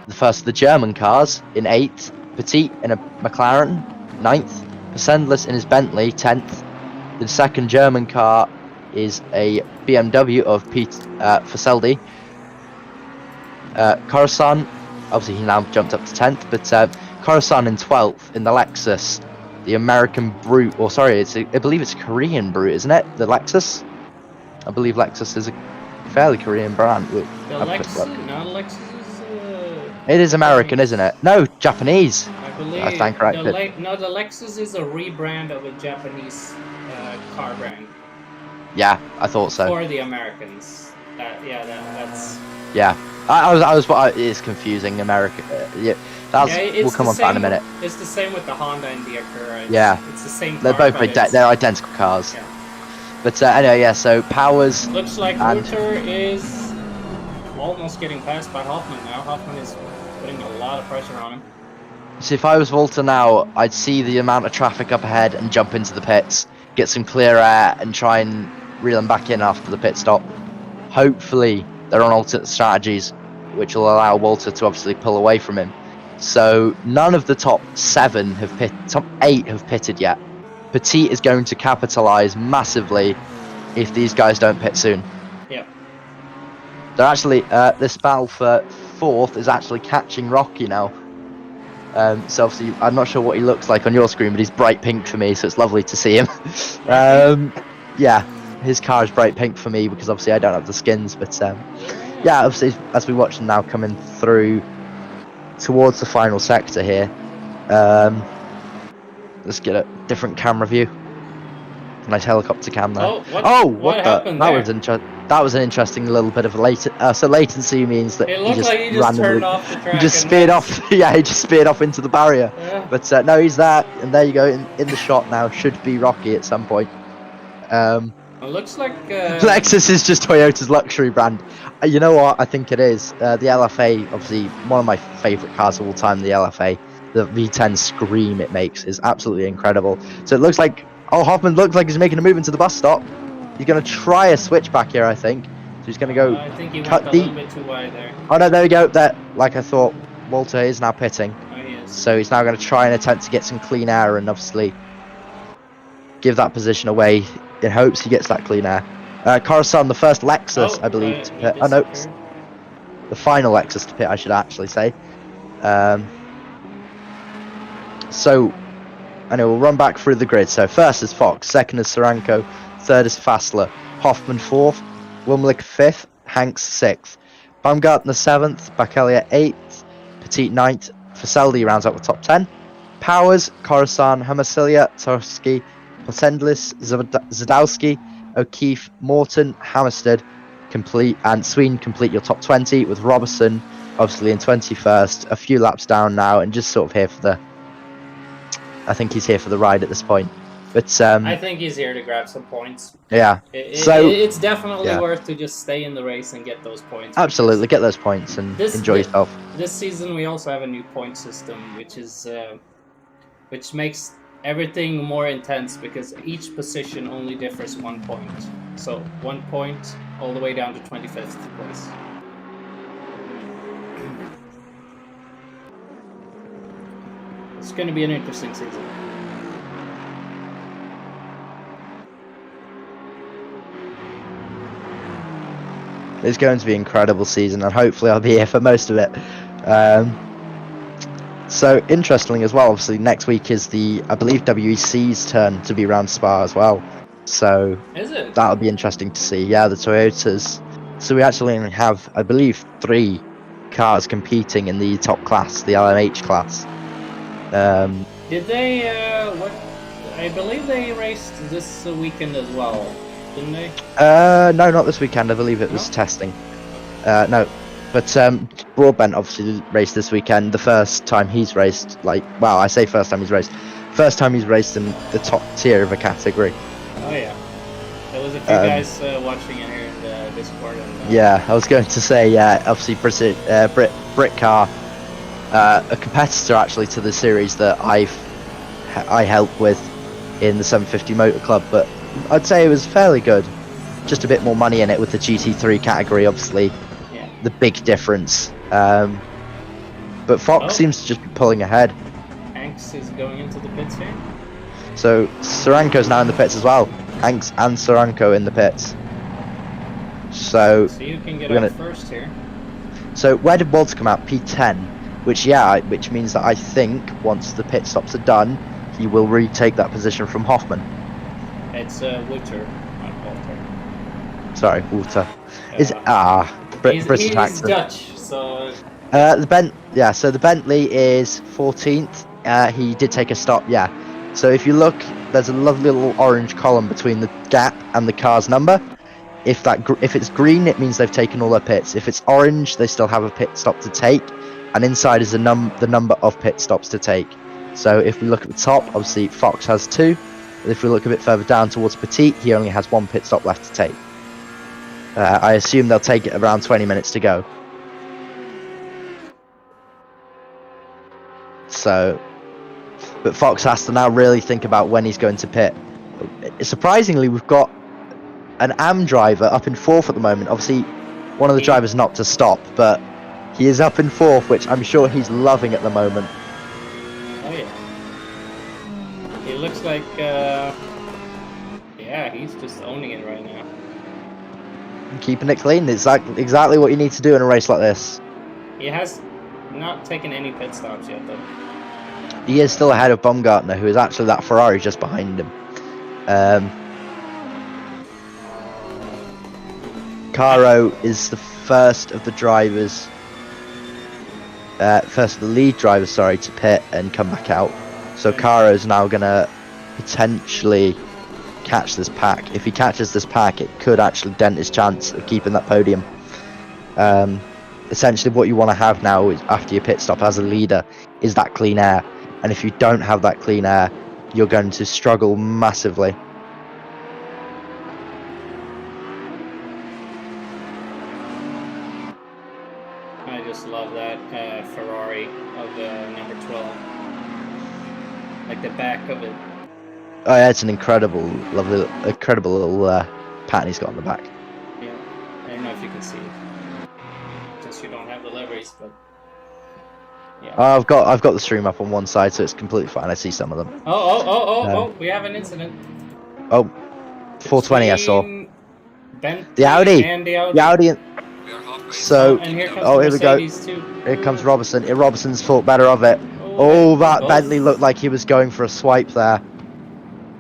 the first of the German cars, in 8th. Petit in a McLaren, 9th. Sendless in his Bentley, 10th. The second German car is a BMW of Pete Faseldi. Coruscant, obviously he now jumped up to 10th, but Coruscant in 12th in the Lexus. The American Brute, or sorry, I believe it's a Korean Brute, isn't it? The Lexus? I believe Lexus is a fairly Korean brand. The Lexus? No, Lexus is... It is American, isn't it? No, Japanese. I believe... I stand corrected. The Lexus is a rebrand of a Japanese car brand. Yeah, I thought so. For the Americans. That's... Yeah. It's confusing, America. Yeah, we'll come on to that in a minute. It's the same with the Honda and the Acura. It's the same car. They're both they're identical cars. Yeah. But anyway, yeah. So Powers. Looks like Walter is almost getting passed by Hoffman now. Hoffman is putting a lot of pressure on him. So if I was Walter now, I'd see the amount of traffic up ahead and jump into the pits, get some clear air, and try and reel them back in after the pit stop. Hopefully, they're on alternate strategies, which will allow Walter to obviously pull away from him. So none of the top 7 have top 8 have pitted yet. Petit is going to capitalise massively if these guys don't pit soon. Yeah. They're actually this battle for 4th is actually catching Rocky now. So obviously I'm not sure what he looks like on your screen, but he's bright pink for me, so it's lovely to see him. Yeah, his car is bright pink for me because obviously I don't have the skins, but yeah, obviously as we watch them now coming through towards the final sector here, let's get a different camera view. Nice helicopter cam there. What happened there? That was an interesting little bit of so latency means that it looked like he just turned off the track. He just speared off. Yeah, he just speared off into the barrier. Yeah. But no, he's there, and there you go in the shot now. Should be Rocky at some point. It looks like Lexus is just Toyota's luxury brand. You know what? I think it is. The LFA, obviously one of my favourite cars of all time. The LFA, the V10 scream it makes is absolutely incredible. So it looks like Hoffman looks like he's making a move into the bus stop. He's going to try a switch back here, I think. So he's going to go I think he cut went a deep. little bit too wide there. Oh no, there we go. That, like I thought, Walter is now pitting. Oh, he is. So he's now going to try and attempt to get some clean air and obviously give that position away in hopes he gets that clean air. Coruscant, the first Lexus, I believe, to pit. Oh no, the final Lexus to pit, I should actually say. So, anyway, we'll run back through the grid. So first is Fox, second is Saranko, third is Fassler, Hoffman 4th, Wumlick 5th, Hanks 6th, Baumgartner 7th, Bakalia 8th, Petit 9th, Faseldi rounds out the top 10, Powers, Coruscant, Hamasilia, Torski, Posendlis, Zadowski, O'Keefe, Morton, Hammerstead, and Sween complete your top 20, with Robertson obviously in 21st, a few laps down now, and just sort of here for the... I think he's here for the ride at this point. But I think he's here to grab some points. Yeah. It's definitely worth to just stay in the race and get those points. Absolutely, get those points and enjoy yourself. This season we also have a new point system, which makes everything more intense because each position only differs 1 point. So 1 point all the way down to 25th place. It's going to be an interesting season. It's going to be an incredible season, and hopefully I'll be here for most of it. So, interestingly as well, obviously next week is I believe WEC's turn to be around Spa as well. So, is it? That'll be interesting to see. Yeah, the Toyotas. So we actually only have, I believe, 3 cars competing in the top class, the LMH class. Did they, I believe they raced this weekend as well, didn't they? No, not this weekend. I believe it was testing. No, but Broadbent obviously raced this weekend. The first time he's raced, I say first time he's raced. First time he's raced in the top tier of a category. Oh yeah, there was a few guys watching it here in the Discord. And, yeah, I was going to say, obviously Brit Car, a competitor actually to the series that I help with in the 750 Motor Club, but I'd say it was fairly good. Just a bit more money in it with the GT3 category, obviously. Yeah. The big difference. But Fox seems to just be pulling ahead. Hanks is going into the pits here. So Soranko's now in the pits as well. Hanks and Soranko in the pits. So you can get we're out first here. So where did Walter come out? P10, which means that I think once the pit stops are done, he will retake that position from Hoffman. It's Walter, not Walter. Sorry, Walter. Is British accent. He's Dutch, so. So the Bentley is 14th. He did take a stop, yeah. So if you look, there's a lovely little orange column between the gap and the car's number. If it's green, it means they've taken all their pits. If it's orange, they still have a pit stop to take, and inside is the number of pit stops to take. So if we look at the top, obviously Fox has 2. But if we look a bit further down towards Petit, he only has 1 pit stop left to take. I assume they'll take it around 20 minutes to go. So, but Fox has to now really think about when he's going to pit. Surprisingly, we've got an AM driver up in 4th at the moment. Obviously, one of the drivers not to stop, but he is up in 4th, which I'm sure he's loving at the moment. Oh yeah. He looks like, yeah, he's just owning it right now. Keeping it clean. It's exactly what you need to do in a race like this. He has not taken any pit stops yet, though. He is still ahead of Baumgartner, who is actually that Ferrari just behind him. Caro is the first of the lead drivers, sorry, to pit and come back out. So Caro is now going to potentially catch this pack. If he catches this pack, it could actually dent his chance of keeping that podium. Essentially what you want to have now is, after your pit stop as a leader, is that clean air. And if you don't have that clean air, you're going to struggle massively. I just love that Ferrari of number 12. Like the back of it. Oh yeah, it's an incredible little pattern he's got on the back. Yeah, I don't know if you can see it. Just you don't have the liveries, but yeah. I've got the stream up on one side, so it's completely fine. I see some of them. Oh, we have an incident. Oh, 420 I saw. Bentley The Audi. and the Audi. The Audi. So, and here comes here we go. Too. Here comes Robertson. Robertson's thought better of it. Oh, that Bentley looked like he was going for a swipe there.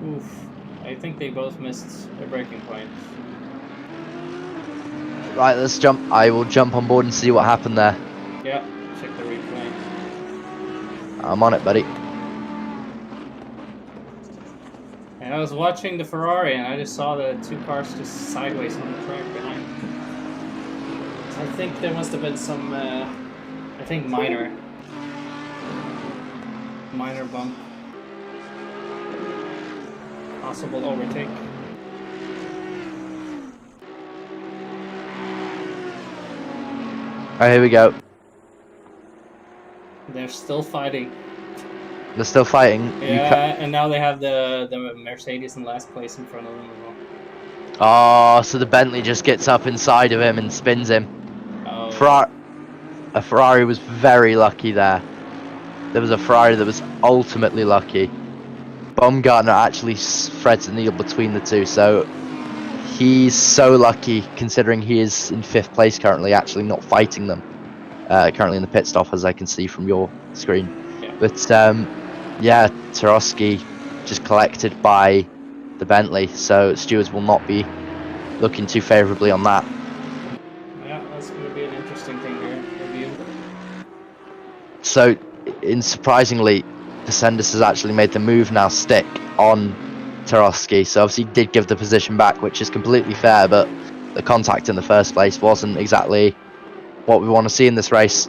Oof. I think they both missed a braking point. Right, let's jump. I will jump on board and see what happened there. Yeah, check the replay. I'm on it, buddy. And I was watching the Ferrari and I just saw the 2 cars just sideways on the track behind. I think there must have been some, minor bump. Possible overtake. Alright, here we go. They're still fighting. They're still fighting. Yeah, and now they have the Mercedes in last place in front of them as well. Oh, so the Bentley just gets up inside of him and spins him. Oh. A Ferrari was very lucky there. There was a Ferrari that was ultimately lucky. Baumgartner actually threads the needle between the two, so he's so lucky considering he is in 5th place currently, actually not fighting them. Currently in the pit stop, as I can see from your screen. Yeah. But yeah, Tarowski just collected by the Bentley, so stewards will not be looking too favourably on that. Yeah, that's going to be an interesting thing here. Review. So, surprisingly, Descendis has actually made the move now stick on Tarowski, so obviously he did give the position back, which is completely fair, but the contact in the first place wasn't exactly what we want to see in this race.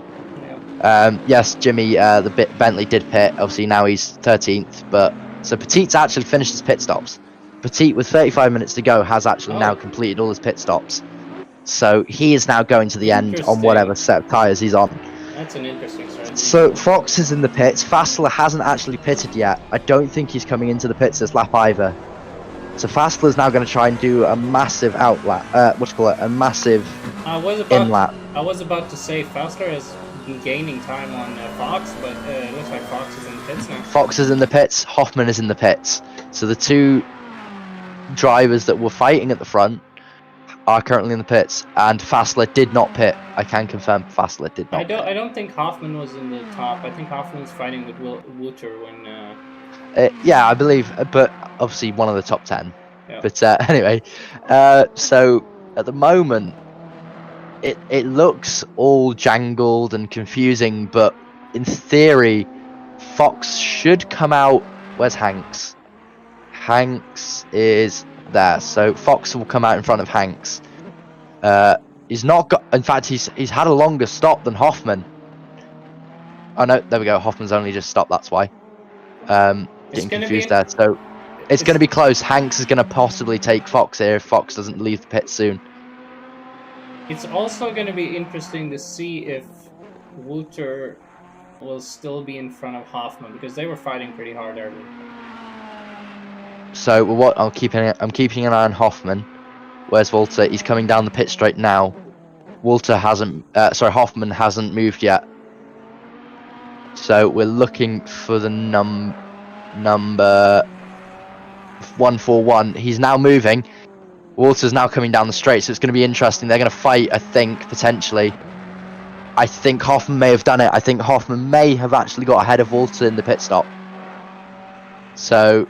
Yeah. Yes, Jimmy, the Bentley did pit, obviously now he's 13th, but so Petit's actually finished his pit stops. Petit, with 35 minutes to go, has actually now completed all his pit stops. So he is now going to the end on whatever set of tyres he's on. That's an interesting strategy. So Fox is in the pits. Fassler hasn't actually pitted yet. I don't think he's coming into the pits this lap either. So Fassler's now going to try and do a massive outlap. A massive in-lap. I was about to say Fassler has gaining time on Fox, but it looks like Fox is in the pits now. Fox is in the pits, Hoffman is in the pits. So the two drivers that were fighting at the front are currently in the pits, and Fassler did not pit. I can confirm Fassler did not pit. I don't think Hoffman was in the top. I think Hoffman was fighting with Wooter when. Yeah, I believe, but obviously one of the top 10. Yeah. But anyway, so at the moment, it looks all jangled and confusing, but in theory, Fox should come out. Where's Hanks? Hanks is there, so Fox will come out in front of Hanks. He's not got. In fact, he's had a longer stop than Hoffman. Oh no, there we go. Hoffman's only just stopped. That's why. Getting confused there. So it's going to be close. Hanks is going to possibly take Fox here if Fox doesn't leave the pit soon. It's also going to be interesting to see if Wooter will still be in front of Hoffman, because they were fighting pretty hard early. So what I'm keeping an eye on Hoffman. Where's Walter? He's coming down the pit straight now. Hoffman hasn't moved yet. So we're looking for the number 141. He's now moving. Walter's now coming down the straight, so it's going to be interesting. They're going to fight, I think, potentially. I think Hoffman may have done it. I think Hoffman may have actually got ahead of Walter in the pit stop. So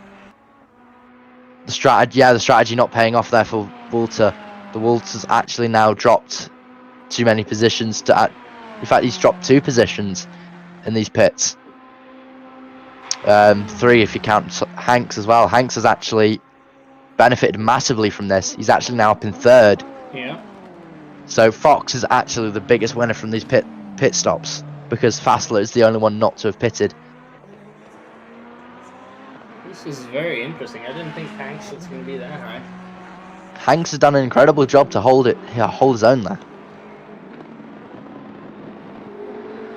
the strategy not paying off there for Walter. The Walter's actually now dropped too many positions to. In fact, he's dropped 2 positions in these pits. 3 if you count Hanks as well. Hanks has actually benefited massively from this. He's actually now up in 3rd. Yeah. So Fox is actually the biggest winner from these pit stops, because Fassler is the only one not to have pitted. This is very interesting. I didn't think Hanks was going to be that high. Hanks has done an incredible job to hold his own there.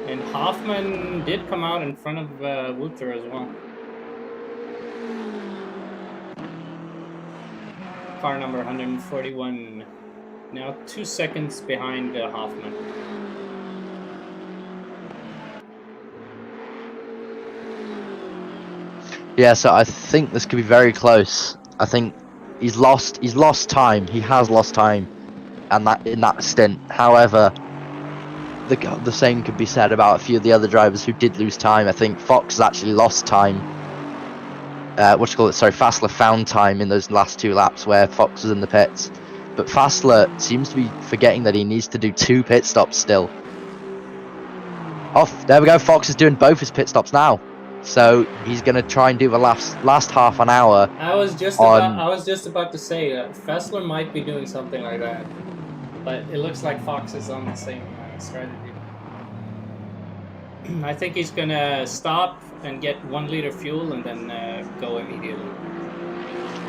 And Hoffman did come out in front of Wooter as well. Car number 141. Now 2 seconds behind Hoffman. Yeah, so I think this could be very close. I think he's lost time. He has lost time, and in that stint. However, the same could be said about a few of the other drivers who did lose time. I think Fox has actually lost time. Fassler found time in those last 2 laps where Fox was in the pits. But Fassler seems to be forgetting that he needs to do 2 pit stops still. There we go. Fox is doing both his pit stops now. So he's going to try and do the last half an hour. I was just about to say that Fassler might be doing something like that. But it looks like Fox is on the same strategy. I think he's going to stop and get 1 liter fuel and then go immediately.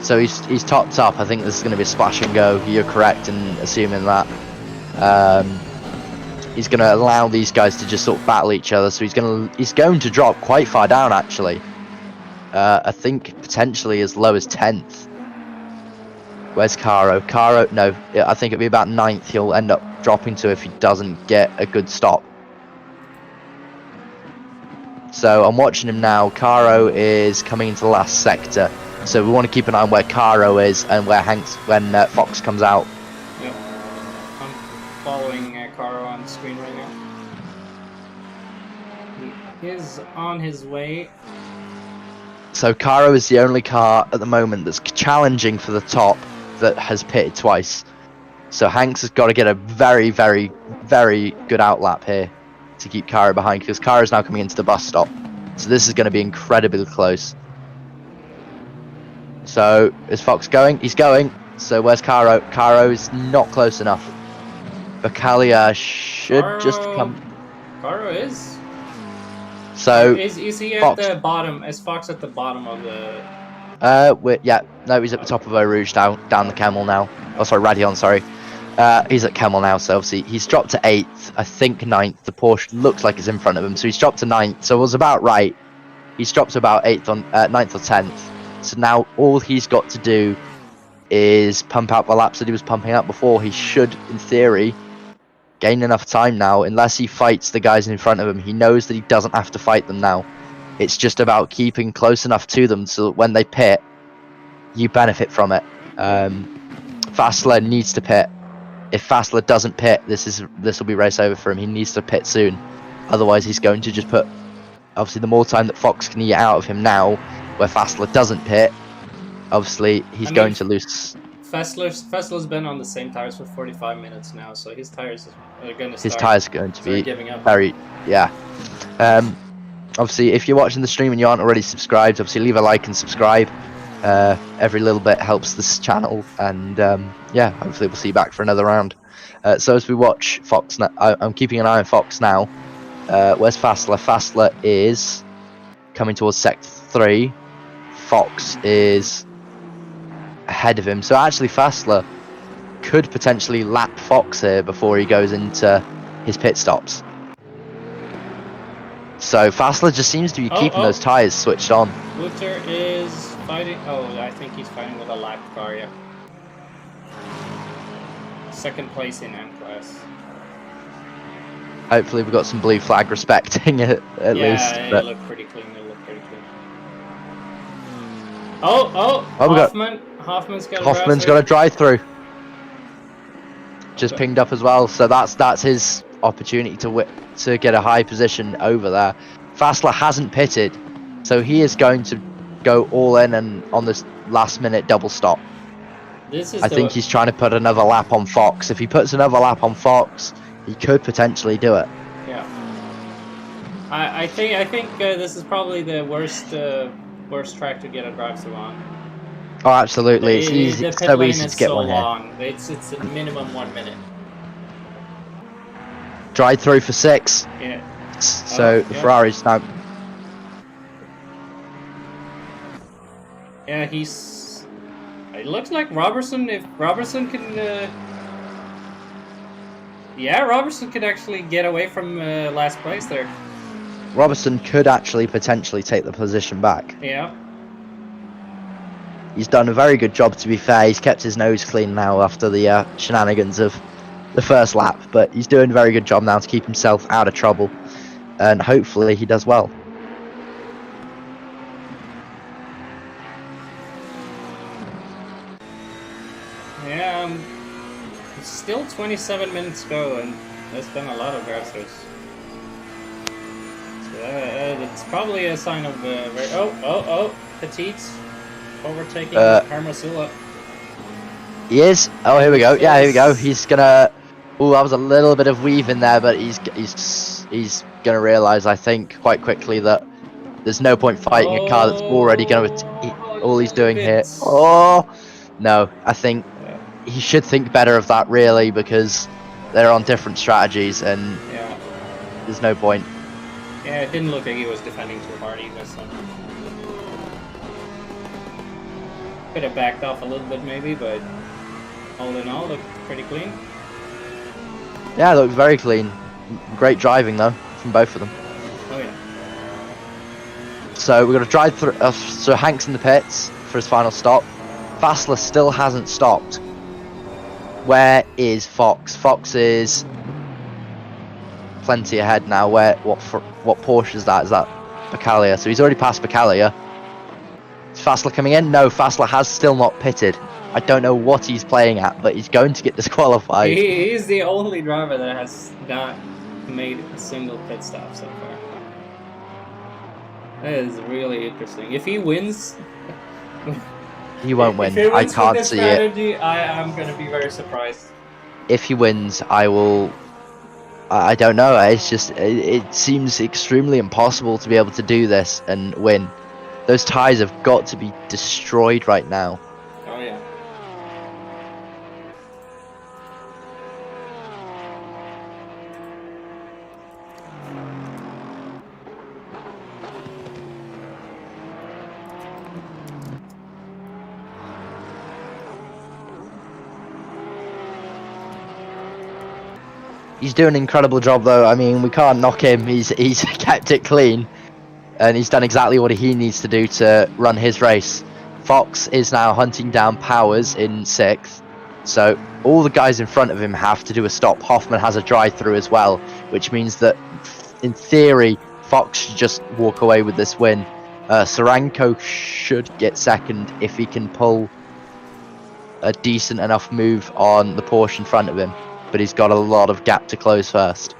So he's topped up. I think this is going to be a splash and go. You're correct in assuming that. He's going to allow these guys to just sort of battle each other. So he's going to drop quite far down actually. I think potentially as low as 10th. Where's Caro? No, I think it'll be about 9th. He'll end up dropping to if he doesn't get a good stop. So I'm watching him now. Caro is coming into the last sector. So we want to keep an eye on where Caro is and where Fox comes out. Yep. I'm following Caro on the screen right now. He is on his way. So Caro is the only car at the moment that's challenging for the top that has pitted twice. So Hanks has got to get a very, very, very good outlap here to keep Caro behind, because Caro is now coming into the bus stop. So this is going to be incredibly close. So is Fox going? He's going. So where's Caro? Caro is not close enough. Bacalia should just come. Caro is. So is he at Fox. the bottom? Is Fox at the bottom of the? No, he's at the top of Eau Rouge down the Camel now. Oh, sorry, Radion. Sorry, he's at Camel now. So obviously he's dropped to 8th. I think 9th. The Porsche looks like it's in front of him, so he's dropped to 9th. So it was about right. He's dropped to about 9th or 10th. So now all he's got to do is pump out the laps that he was pumping out before. He should, in theory, gain enough time now. Unless he fights the guys in front of him, he knows that he doesn't have to fight them now. It's just about keeping close enough to them so that when they pit, you benefit from it. Fassler needs to pit. If Fassler doesn't pit, this will be race over for him. He needs to pit soon. Otherwise, he's going to just put, obviously, the more time that Fox can eat out of him now, where Fassler doesn't pit, obviously, he's going to lose. Fassler's been on the same tires for 45 minutes now, so his tires are going to start. His tires are going to be giving up. very, yeah. Obviously, if you're watching the stream and you aren't already subscribed, obviously leave a like and subscribe. Every little bit helps this channel, and yeah, hopefully we'll see you back for another round. So as we watch Fox, I'm keeping an eye on Fox now. Where's Fassler? Fassler is coming towards Sector 3. Fox is ahead of him. So actually Fassler could potentially lap Fox here before he goes into his pit stops. So Fassler just seems to be keeping those tyres switched on. Luther is fighting. Oh, I think he's fighting with a lap car, yeah. Second place in M class. Hopefully we've got some blue flag respecting it at least. Yeah, But... it looked pretty clean. Hoffman's got a drive through. Just pinged up as well, so that's his opportunity to get a high position over there. Fassler hasn't pitted, so he is going to go all in and on this last minute double stop. I think he's trying to put another lap on Fox. If he puts another lap on Fox, he could potentially do it. Yeah. I think this is probably the worst track to get a drive through on. Oh, absolutely. It's easy. It's so easy to get one long. It's a minimum 1 minute. Drive through for 6. Yeah. So Ferrari's now. Yeah, it looks like Robertson. If Robertson can. Yeah, Robertson could actually get away from last place there. Robertson could actually potentially take the position back. Yeah. He's done a very good job, to be fair. He's kept his nose clean now after the shenanigans of the first lap, but he's doing a very good job now to keep himself out of trouble, and hopefully he does well. Yeah, still 27 minutes to go, and there's been a lot of drive-throughs. So it's probably a sign of Petit's overtaking Hermosilla. He is. Oh, here we go. Yeah, here we go. He's gonna. Oh, that was a little bit of weaving there, but he's gonna realise, I think, quite quickly that there's no point fighting a car that's already gonna. All he's doing here. Oh no, I think he should think better of that, really, because they're on different strategies, and there's no point. Yeah, it didn't look like he was defending too hard either. So. Could have backed off a little bit maybe, but all in all, looked pretty clean. Yeah, it looked very clean. Great driving though from both of them. Oh yeah. So we're gonna drive through. So Hank's in the pits for his final stop. Fassler still hasn't stopped. Where is Fox? Fox is plenty ahead now. What Porsche is that? Is that Bacalia? So he's already passed Bacalia. Is Fassler coming in? No, Fassler has still not pitted. I don't know what he's playing at, but he's going to get disqualified. He's the only driver that has not made a single pit stop so far. That is really interesting. If he wins... He won't win. I can't see it. I'm going to be very surprised. If he wins, I will... I don't know. It's just... It seems extremely impossible to be able to do this and win. Those tyres have got to be destroyed right now. Oh, yeah. He's doing an incredible job, though. I mean, we can't knock him. He's kept it clean. And he's done exactly what he needs to do to run his race. Fox is now hunting down Powers in 6th. So all the guys in front of him have to do a stop. Hoffman has a drive-through as well, which means that, in theory, Fox should just walk away with this win. Soranko should get second if he can pull a decent enough move on the Porsche in front of him, but he's got a lot of gap to close first.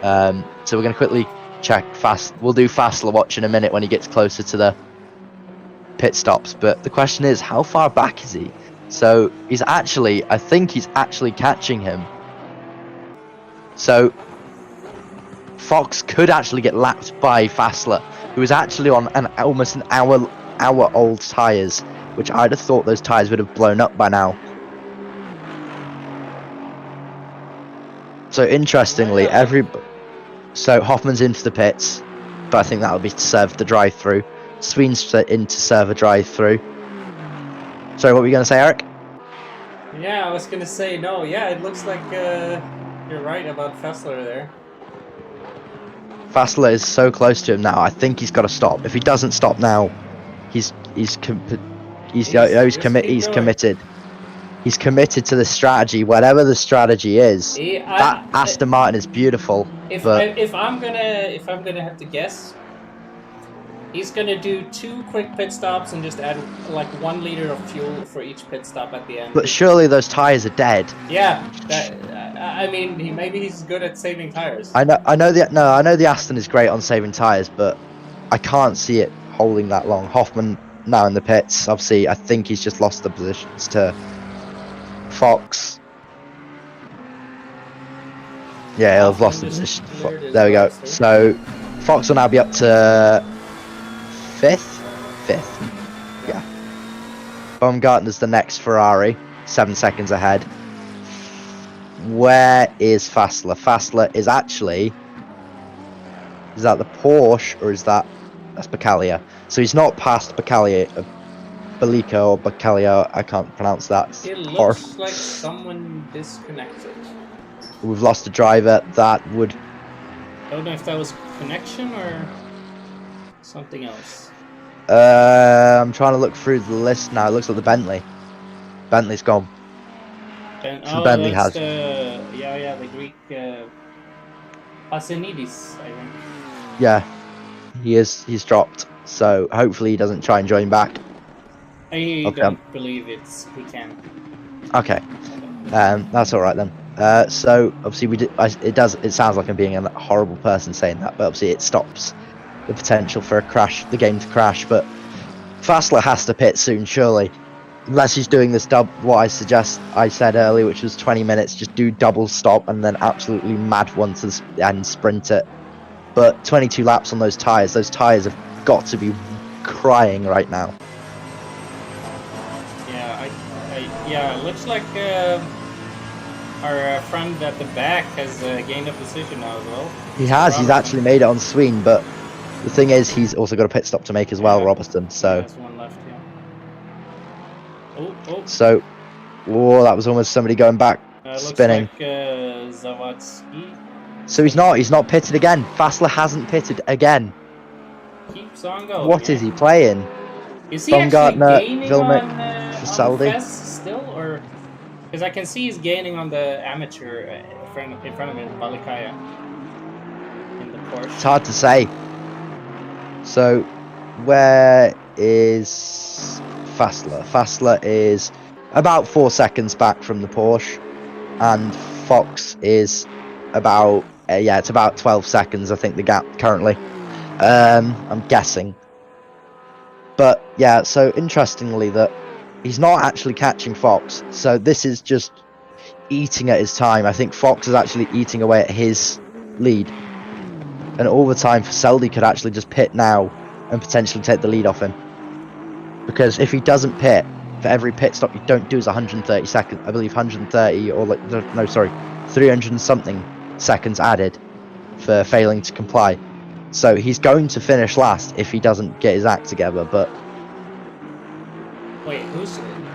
So we're going to quickly check fast. We'll do Fassler watch in a minute when he gets closer to the pit stops, but the question is, how far back is he? So he's actually, I think he's actually catching him. So Fox could actually get lapped by Fassler, who is actually on almost an hour old tyres, which I'd have thought those tyres would have blown up by now. So interestingly, so Hoffman's into the pits, but I think that'll be to serve the drive-through. Sween's in to serve a drive-through. Sorry, what were you going to say, Eric? Yeah, I was going to say, no, yeah, it looks like you're right about Fassler there. Fassler is so close to him now. I think he's got to stop. If he doesn't stop now, he's committed. He's committed to the strategy, whatever the strategy is. That Aston Martin is beautiful. If I'm gonna have to guess, he's gonna do 2 quick pit stops and just add like 1 liter of fuel for each pit stop at the end. But surely those tires are dead. Yeah, I mean, maybe he's good at saving tires. I know the Aston is great on saving tires, but I can't see it holding that long. Hoffman now in the pits. Obviously, I think he's just lost the positions to Fox. Yeah, he'll have lost the position. There we go. So Fox will now be up to 5th. Yeah. Baumgartner's the next Ferrari, 7 seconds ahead. Where is Fassler? Fassler is actually... Is that the Porsche or is that's Bacalia? So he's not past Bacalia, Balica or Bacalia. I can't pronounce that. It looks like someone disconnected. We've lost a driver. That would... I don't know if that was connection or something else. I'm trying to look through the list now. It looks like the Bentley. Bentley's gone. Bentley has. The Greek Asenidis, I think. Yeah, he's dropped. So hopefully he doesn't try and join back. I don't believe he can. Okay, that's all right then. So obviously it sounds like I'm being a horrible person saying that, but obviously it stops the potential for a crash, the game to crash. But Fassler has to pit soon, surely. Unless he's doing this what I said earlier, which was 20 minutes, just do double stop and then absolutely mad one to the end, sprint it. But 22 laps on those tyres have got to be crying right now. Yeah, it looks like our friend at the back has gained a position now as well. He has, he's actually made it on Sween, but the thing is, he's also got a pit stop to make as well, Robertson, so... There's one left, yeah. Oh. So, that was almost somebody going back, spinning. Looks like Zawadzki. So he's not pitted again. Fassler hasn't pitted again. Keeps on going. What is he playing? Is he actually gaining on Saldi still, or because I can see he's gaining on the amateur in front of him, Balikaya, in the Porsche. It's hard to say. So, where is Fassler? Fassler is about 4 seconds back from the Porsche, and Fox is about it's about 12 seconds, I think, the gap currently. I'm guessing. But yeah, so interestingly that he's not actually catching Fox, so this is just eating at his time. I think Fox is actually eating away at his lead, and all the time for Seldy could actually just pit now and potentially take the lead off him, because if he doesn't pit, for every pit stop you don't do is 130 seconds, I believe 130 or 300 and something seconds added for failing to comply. So he's going to finish last if he doesn't get his act together. But wait,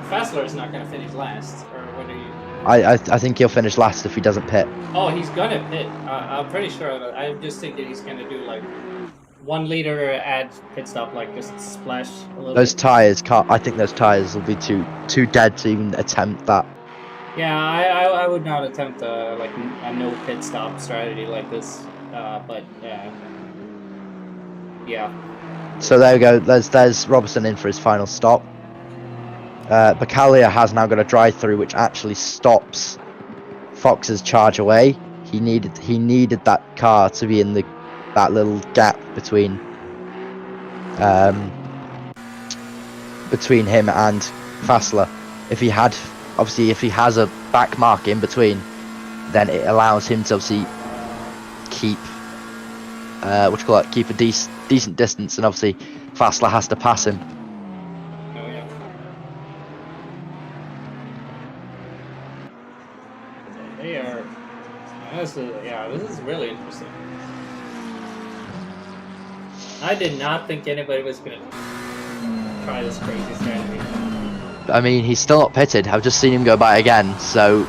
Fassler is not going to finish last, or what are you? I think he'll finish last if he doesn't pit. Oh, he's gonna pit. I'm pretty sure of it. I'm just thinking he's gonna do like 1 liter add pit stop, like just splash a little. Those tires can't. I think those tires will be too dead to even attempt that. Yeah, I would not attempt like a no pit stop strategy like this, but yeah. So there we go. There's Robertson in for his final stop. Bacalia has now got a drive-through, which actually stops Fox's charge away. He needed that car to be in that little gap between him and Fassler. If he has a back mark in between, then it allows him to obviously keep keep a decent distance, and obviously Fassler has to pass him. Oh yeah. They are. This is really interesting. I did not think anybody was gonna try this crazy strategy. I mean, he's still not pitted. I've just seen him go by again, so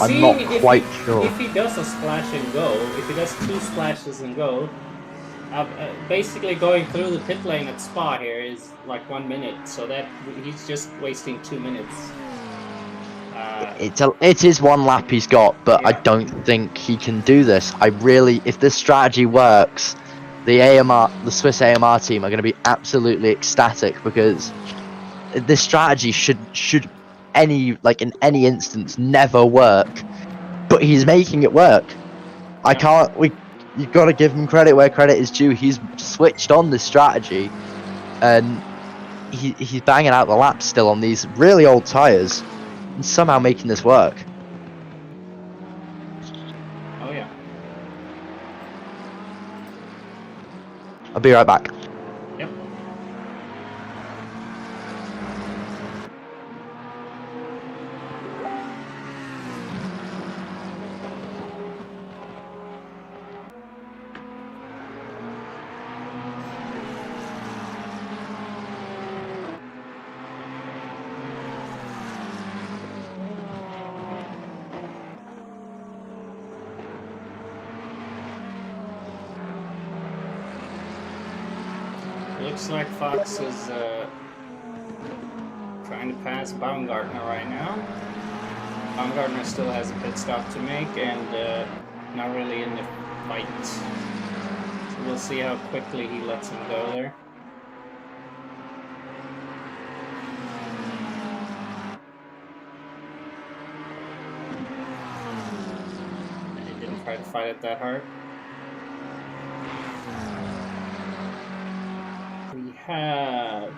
I'm not quite sure. If he does a splash and go, if he does 2 splashes and go, basically going through the pit lane at Spa here is like 1 minute, so that he's just wasting 2 minutes. It is 1 lap he's got, but yeah. I don't think he can do this. If this strategy works, the Swiss AMR team are going to be absolutely ecstatic, because this strategy should in any instance never work, but he's making it work. You've got to give him credit where credit is due. He's switched on this strategy, and he's banging out the laps still on these really old tires, and somehow making this work. Oh yeah. I'll be right back. Yep. Looks like Fox is trying to pass Baumgartner right now. Baumgartner still has a pit stop to make, and not really in the fight. So we'll see how quickly he lets him go there. And he didn't try to fight it that hard. We have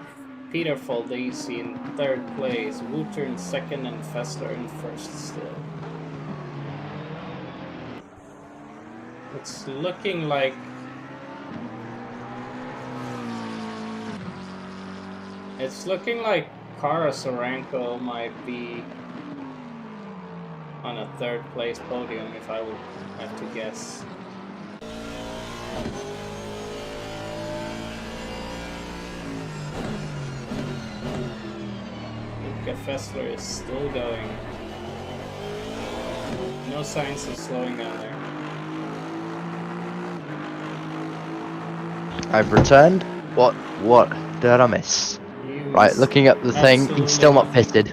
Peter Foldesi in 3rd place, Wouter in 2nd, and Fessler in 1st still. It's looking like Kara Soranko might be on a 3rd place podium, if I would have to guess. Fessler is still going. No signs of slowing down there. I've returned. What did I miss? Right, looking at the thing, he's still not pitted.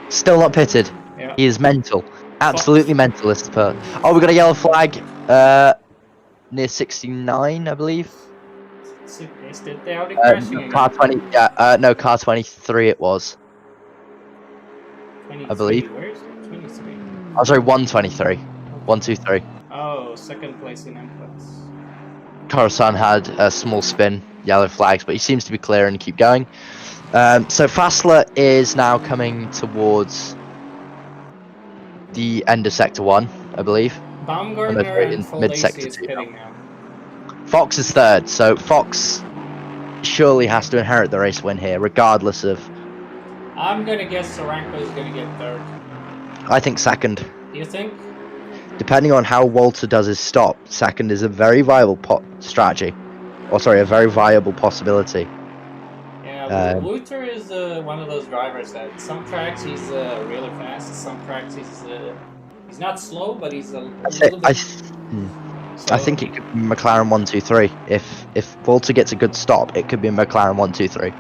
Still not pitted. Yeah. He is mental. Absolutely mental, this per. Oh, we got a yellow flag near 69, I believe. Did they already crashing car 20, yeah, no, car 23 it was. 23. I believe. Where is it? 23. Oh, sorry, 123. 123. Oh, 2nd place in M-Class. Karasan had a small spin, yellow flags, but he seems to be clear and keep going. So Fassler is now coming towards the end of Sector 1, I believe. Baumgartner and Foldesi is pitting now. Fox is 3rd, so Fox surely has to inherit the race win here, regardless of... I'm going to guess Soranko is going to get 3rd. I think 2nd. You think? Depending on how Walter does his stop, 2nd is a very viable strategy. Or sorry, a very viable possibility. Yeah, Wouter is one of those drivers that some tracks he's really fast, some tracks he's not slow, but he's a little bit... I think it could be McLaren 1-2-3. If Walter gets a good stop, it could be McLaren 1-2-3.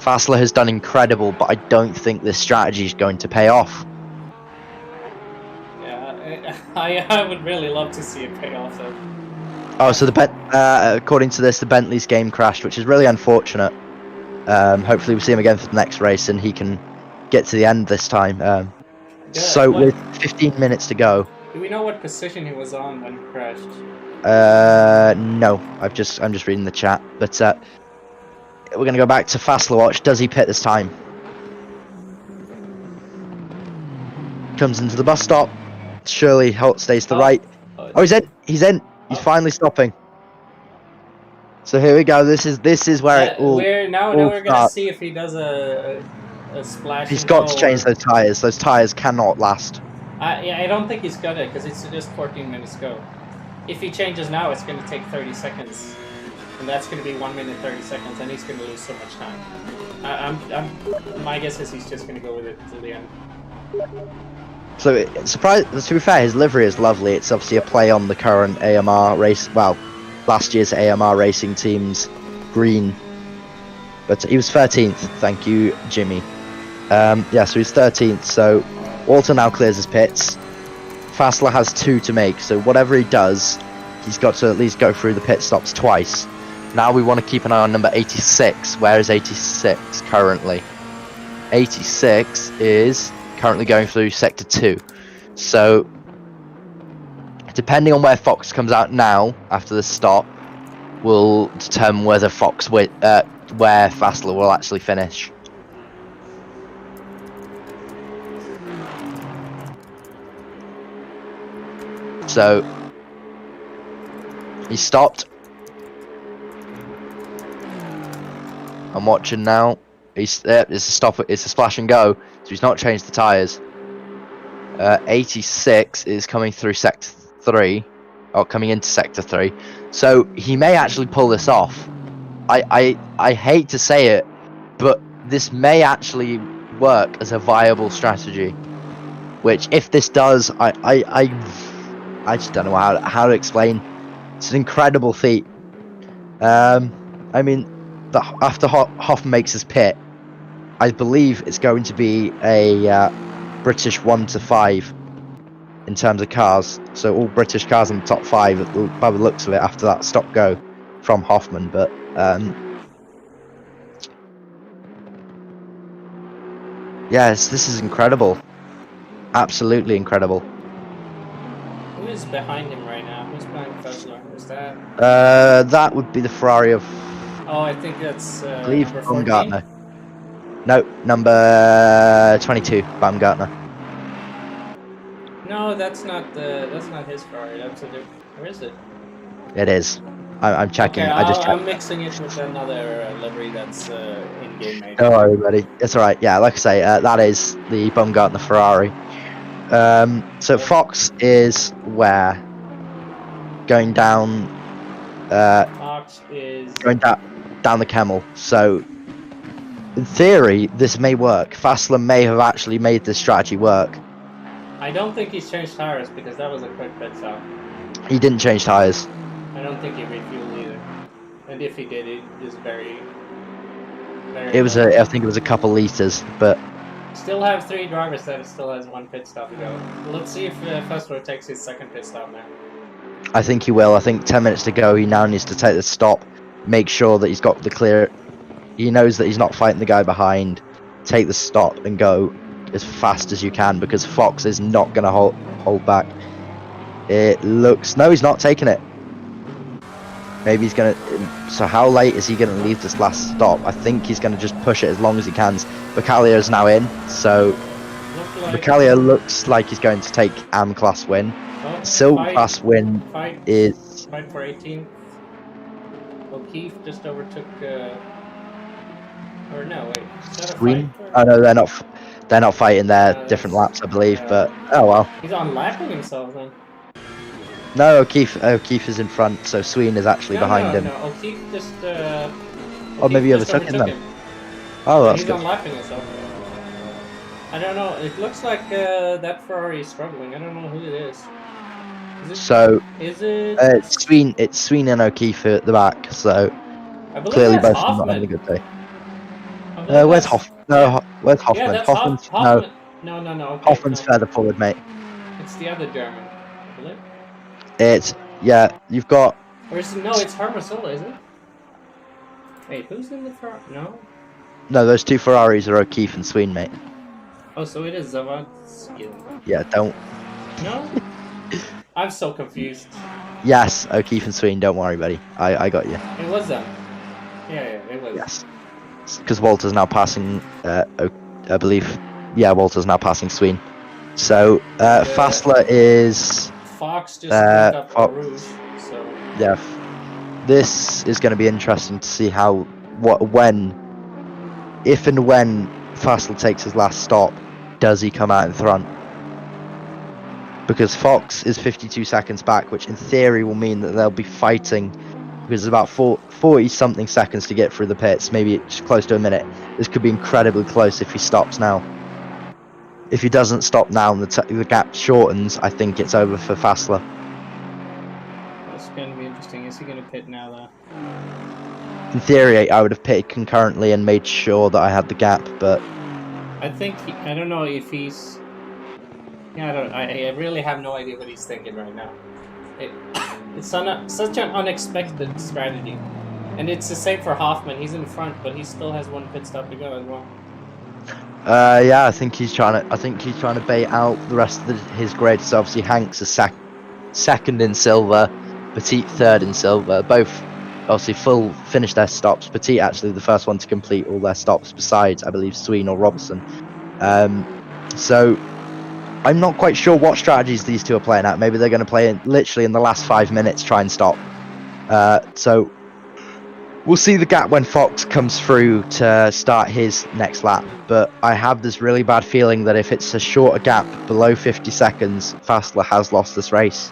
Fassler has done incredible, but I don't think this strategy is going to pay off. Yeah, I would really love to see it pay off though. Oh, so according to this, the Bentley's game crashed, which is really unfortunate. Hopefully, we'll see him again for the next race, and he can get to the end this time. So with 15 minutes to go. Do we know what position he was on when he crashed? No, I'm just reading the chat, but we're gonna go back to Fassler watch. Does he pit this time? Comes into the bus stop. Surely Holt stays to the right. Oh, he's in. He's in. He's finally stopping. So here we go. This is where it all. We're gonna see if he does a splash. He's got to change those tires. Those tires cannot last. Yeah, I don't think he's gonna, because it's just 14 minutes to go. If he changes now, it's gonna take 30 seconds, and that's gonna be 1 minute 30 seconds, and he's gonna lose so much time. My guess is he's just gonna go with it till the end. So, to be fair, his livery is lovely. It's obviously a play on the current AMR race. Well, last year's AMR racing team's green. But he was 13th. Thank you, Jimmy. Yeah, so he's 13th. So Walter now clears his pits. Fassler has 2 to make. So whatever he does, he's got to at least go through the pit stops twice. Now we want to keep an eye on number 86. Where is 86 currently? 86 is currently going through sector 2. So depending on where Fox comes out now after the stop will determine whether where Fassler will actually finish. So he stopped. I'm watching now. It's a stop. It's a splash and go. So he's not changed the tires. 86 is coming through sector 3, or coming into sector 3. So he may actually pull this off. I hate to say it, but this may actually work as a viable strategy. Which, if this does, I just don't know how to explain. It's an incredible feat. I mean, after Hoffman makes his pit, I believe it's going to be a British 1 to 5 in terms of cars. So all British cars in the top 5 by the looks of it after that stop go from Hoffman. But yes, this is incredible. Absolutely incredible. Who is behind him right now? Who's behind Fassler? Is that? That would be the Ferrari of. Oh, I think that's. I believe Baumgartner. No, number 22, Baumgartner. No, that's not his Ferrari. That's a different. Where is it? It is. I'm checking. Okay, I'm mixing it with another livery that's in-game made. Don't worry, buddy. It's alright. Yeah, like I say, that is the Baumgartner Ferrari. So Fox is where? Going down. Fox is going down the Camel. So in theory, this may work. Fassler may have actually made this strategy work. I don't think he's changed tires because that was a quick pit stop. He didn't change tires. I don't think he refueled either. And if he did, it is very It was I think it was a couple liters, but still have 3 drivers that still has 1 pit stop to go. Let's see if Fassler takes his 2nd pit stop now. I think he will. I think 10 minutes to go. He now needs to take the stop, make sure that he's got the clear. He knows that he's not fighting the guy behind. Take the stop and go as fast as you can because Fox is not going to hold back. It looks... No, he's not taking it. Maybe he's going to... So how late is he going to leave this last stop? I think he's going to just push it as long as he can. Bacalia is now in, so... Bacalia looks like he's going to take AM class win. Silver class win is... Fight for 18th. O'Keefe just overtook... Or no, wait. Is that a fight? Oh no, they're not fighting. They're different laps, I believe. But oh well. He's unlapping himself then. No, O'Keefe is in front, so Sween is actually behind him. No, O'Keefe just. Oh, maybe you overtook him then. Oh, that's good. He's unlapping himself. I don't know. It looks like that Ferrari is struggling. I don't know who it is. Is it? It's Sween and O'Keefe at the back. So I believe clearly that's both of them not having a good day. Oh I believe Where's that's... Yeah, Where's yeah, Hoffman? that's Hoffman's Hoffman. No, okay, Hoffman's no. further forward, mate. It's the other German, I believe. You've got... Or is it, no, it's Hermosola, is it? Wait, who's in the Ferrari? No? No, those two Ferraris are O'Keefe and Sween, mate. Oh, so it is Zawadzki. Yeah, don't... No? I'm so confused. Yes, O'Keefe and Sween, don't worry, buddy. I got you. It was them. Yeah, it was. Yes. Because Walter's now passing, I believe... Yeah, Walter's now passing Sween. So, Fassler is... Fox just picked up Fox. Rouge, so... Yeah. This is going to be interesting to see how... If and when Fassler takes his last stop, does he come out in front? Because Fox is 52 seconds back, which in theory will mean that they'll be fighting, because there's about 40 something seconds to get through the pits, maybe it's close to a minute. This could be incredibly close if he stops now. If he doesn't stop now and the gap shortens, I think it's over for Fassler. That's going to be interesting. Is he going to pit now, though? In theory, I would have pitted concurrently and made sure that I had the gap, but... I think, I don't know if he's... Yeah, I really have no idea what he's thinking right now. It's such an unexpected strategy. And it's the same for Hoffman. He's in front, but he still has one pit stop to go as well. Yeah, I think he's trying to bait out the rest of his grid. So obviously Hanks is second in silver, Petit third in silver. Both obviously finished their stops. Petit actually the first one to complete all their stops, besides I believe Sween or Robertson. So I'm not quite sure what strategies these two are playing at. Maybe they're going to play literally in the last 5 minutes, try and stop. So we'll see the gap when Fox comes through to start his next lap. But I have this really bad feeling that if it's a shorter gap below 50 seconds, Fassler has lost this race.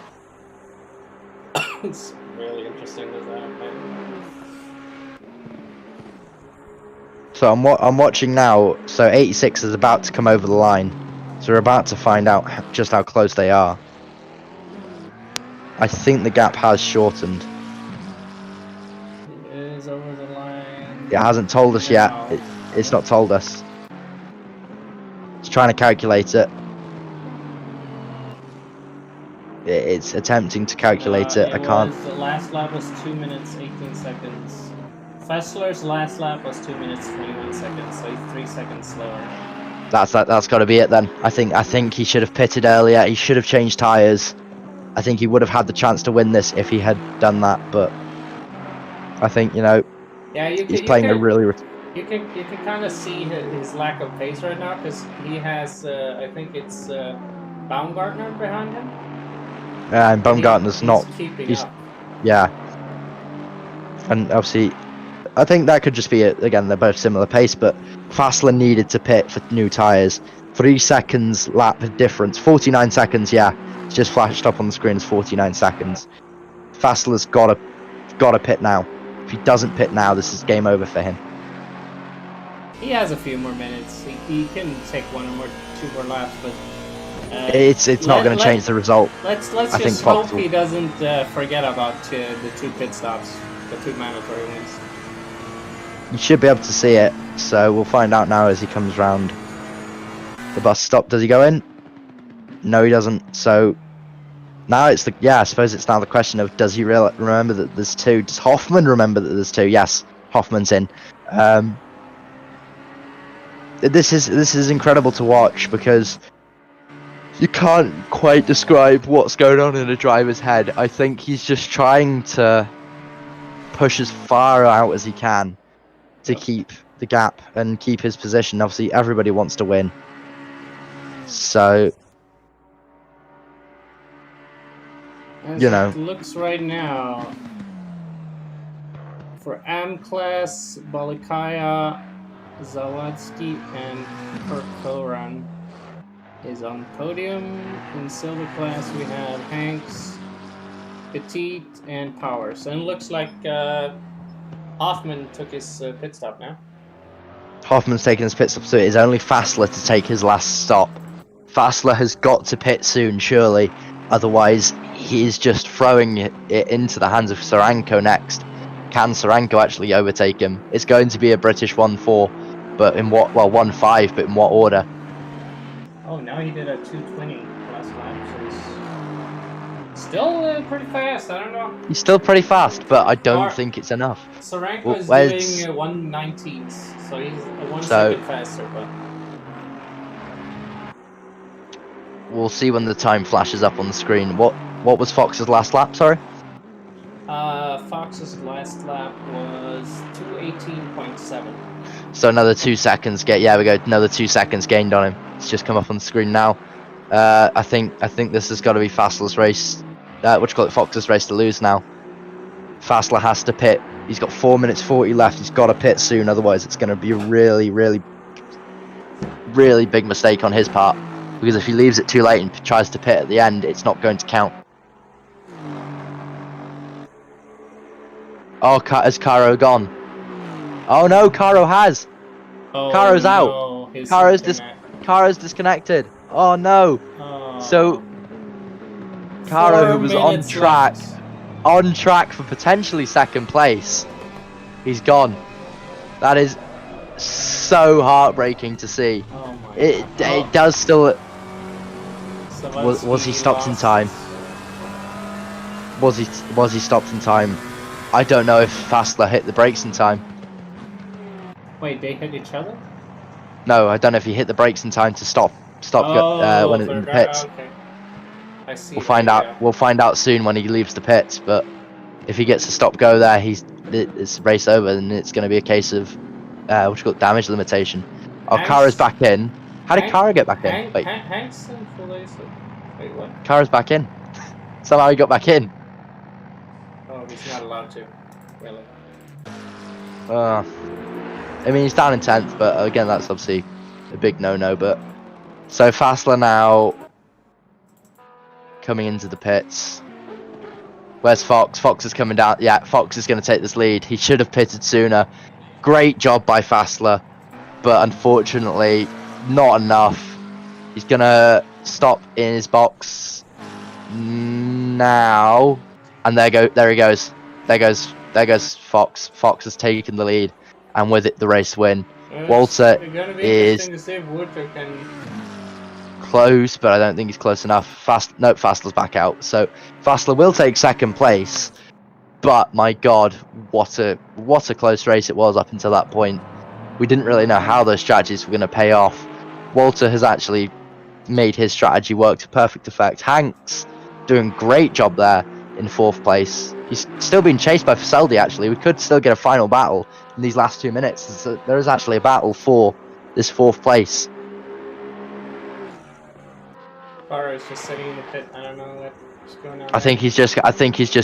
It's really interesting with that. So I'm watching now. So 86 is about to come over the line. So we're about to find out just how close they are. I think the gap has shortened. It is over the line. It hasn't told us yet. It's not told us. It's trying to calculate it. It's attempting to calculate it. I can't. The last lap was 2 minutes 18 seconds. Fassler's last lap was 2 minutes 21 seconds, so he's 3 seconds slower. That's got to be it then. I think he should have pitted earlier. He should have changed tyres. I think he would have had the chance to win this if he had done that. But I think he's playing a really. You can kind of see his lack of pace right now because he has I think it's Baumgartner behind him. Yeah, and Baumgartner's not. Keeping up. Yeah. And obviously, I think that could just be it. Again, they're both similar pace, but Fassler needed to pit for new tyres. 3 seconds lap difference. 49 seconds, yeah. It's just flashed up on the screen as 49 seconds. Fassler's got to pit now. If he doesn't pit now, this is game over for him. He has a few more minutes. He can take 2 more laps, but it's not going to change the result. Let's just hope he doesn't forget about the 2 pit stops, the 2 mandatory wins. You should be able to see it, so we'll find out now as he comes round the bus stop. Does he go in? No, he doesn't. So now I suppose it's now the question of, does he remember that there's 2? Does Hoffman remember that there's 2? Yes, Hoffman's in. This is incredible to watch because you can't quite describe what's going on in a driver's head. I think he's just trying to push as far out as he can to keep the gap and keep his position. Obviously, everybody wants to win. So, It looks right now for M class, Balikaya, Zawadzki, and Perkoran is on podium. In silver class, we have Hanks, Petit, and Powers. And it looks like Hoffman took his pit stop now. Hoffman's taking his pit stop, so it is only Fassler to take his last stop. Fassler has got to pit soon, surely. Otherwise, he is just throwing it into the hands of Soranko next. Can Soranko actually overtake him? It's going to be a British 1-4, but in what? Well, 1.5, but in what order? Oh, now he did a 2:20 last lap, so he's still pretty fast. I don't know. He's still pretty fast, but I don't think it's enough. Soranko is doing 1:19, so he's 1 second faster, but we'll see when the time flashes up on the screen. What was Fox's last lap? Sorry. Fox's last lap was 2:18.7. So another 2 seconds. Yeah, we go. Another 2 seconds gained on him. It's just come up on the screen now. I think this has got to be Fastler's race. What you call it? Fox's race to lose now. Fassler has to pit. He's got 4 minutes 40 left. He's got to pit soon, otherwise it's going to be a really, really, really big mistake on his part. Because if he leaves it too late and tries to pit at the end, it's not going to count. Oh, has Caro gone? Oh no, Caro has. Oh, Caro's out. No, Caro's disconnected. Oh no. Oh. So Caro, who was on track for potentially second place, he's gone. That is so heartbreaking to see. Oh my it God. It does still. So was he stopped in time? Was he stopped in time? I don't know if Fassler hit the brakes in time. Wait, they hit each other? No, I don't know if he hit the brakes in time to stop when in the pits. Okay. I see. We'll find out. We'll find out soon when he leaves the pits. But if he gets a stop go there, it's race over, and it's going to be a case of what you call it, damage limitation. Oh, Kara's back in. How did Kara get back in? Wait, Hank's in full race. Wait, what? Kara's back in. Somehow he got back in. Oh, he's not allowed to. Really? I mean, he's down in 10th, but again, that's obviously a big no-no. But so Fassler now coming into the pits. Where's Fox? Fox is coming down. Yeah, Fox is going to take this lead. He should have pitted sooner. Great job by Fassler, but unfortunately, not enough. He's going to stop in his box now, and there he goes. There goes Fox. Fox has taken the lead, and with it, the race win. Walter is close, but I don't think he's close enough. Nope, Fassler's back out. So Fassler will take second place, but my God, what a close race it was up until that point. We didn't really know how those strategies were going to pay off. Walter has actually made his strategy work to perfect effect. Hanks doing a great job there in 4th place. He's still being chased by Faseldi, actually. We could still get a final battle in these last 2 minutes. So there is actually a battle for this 4th place. Barro's just sitting in the pit. I don't know what's going on. I think he's just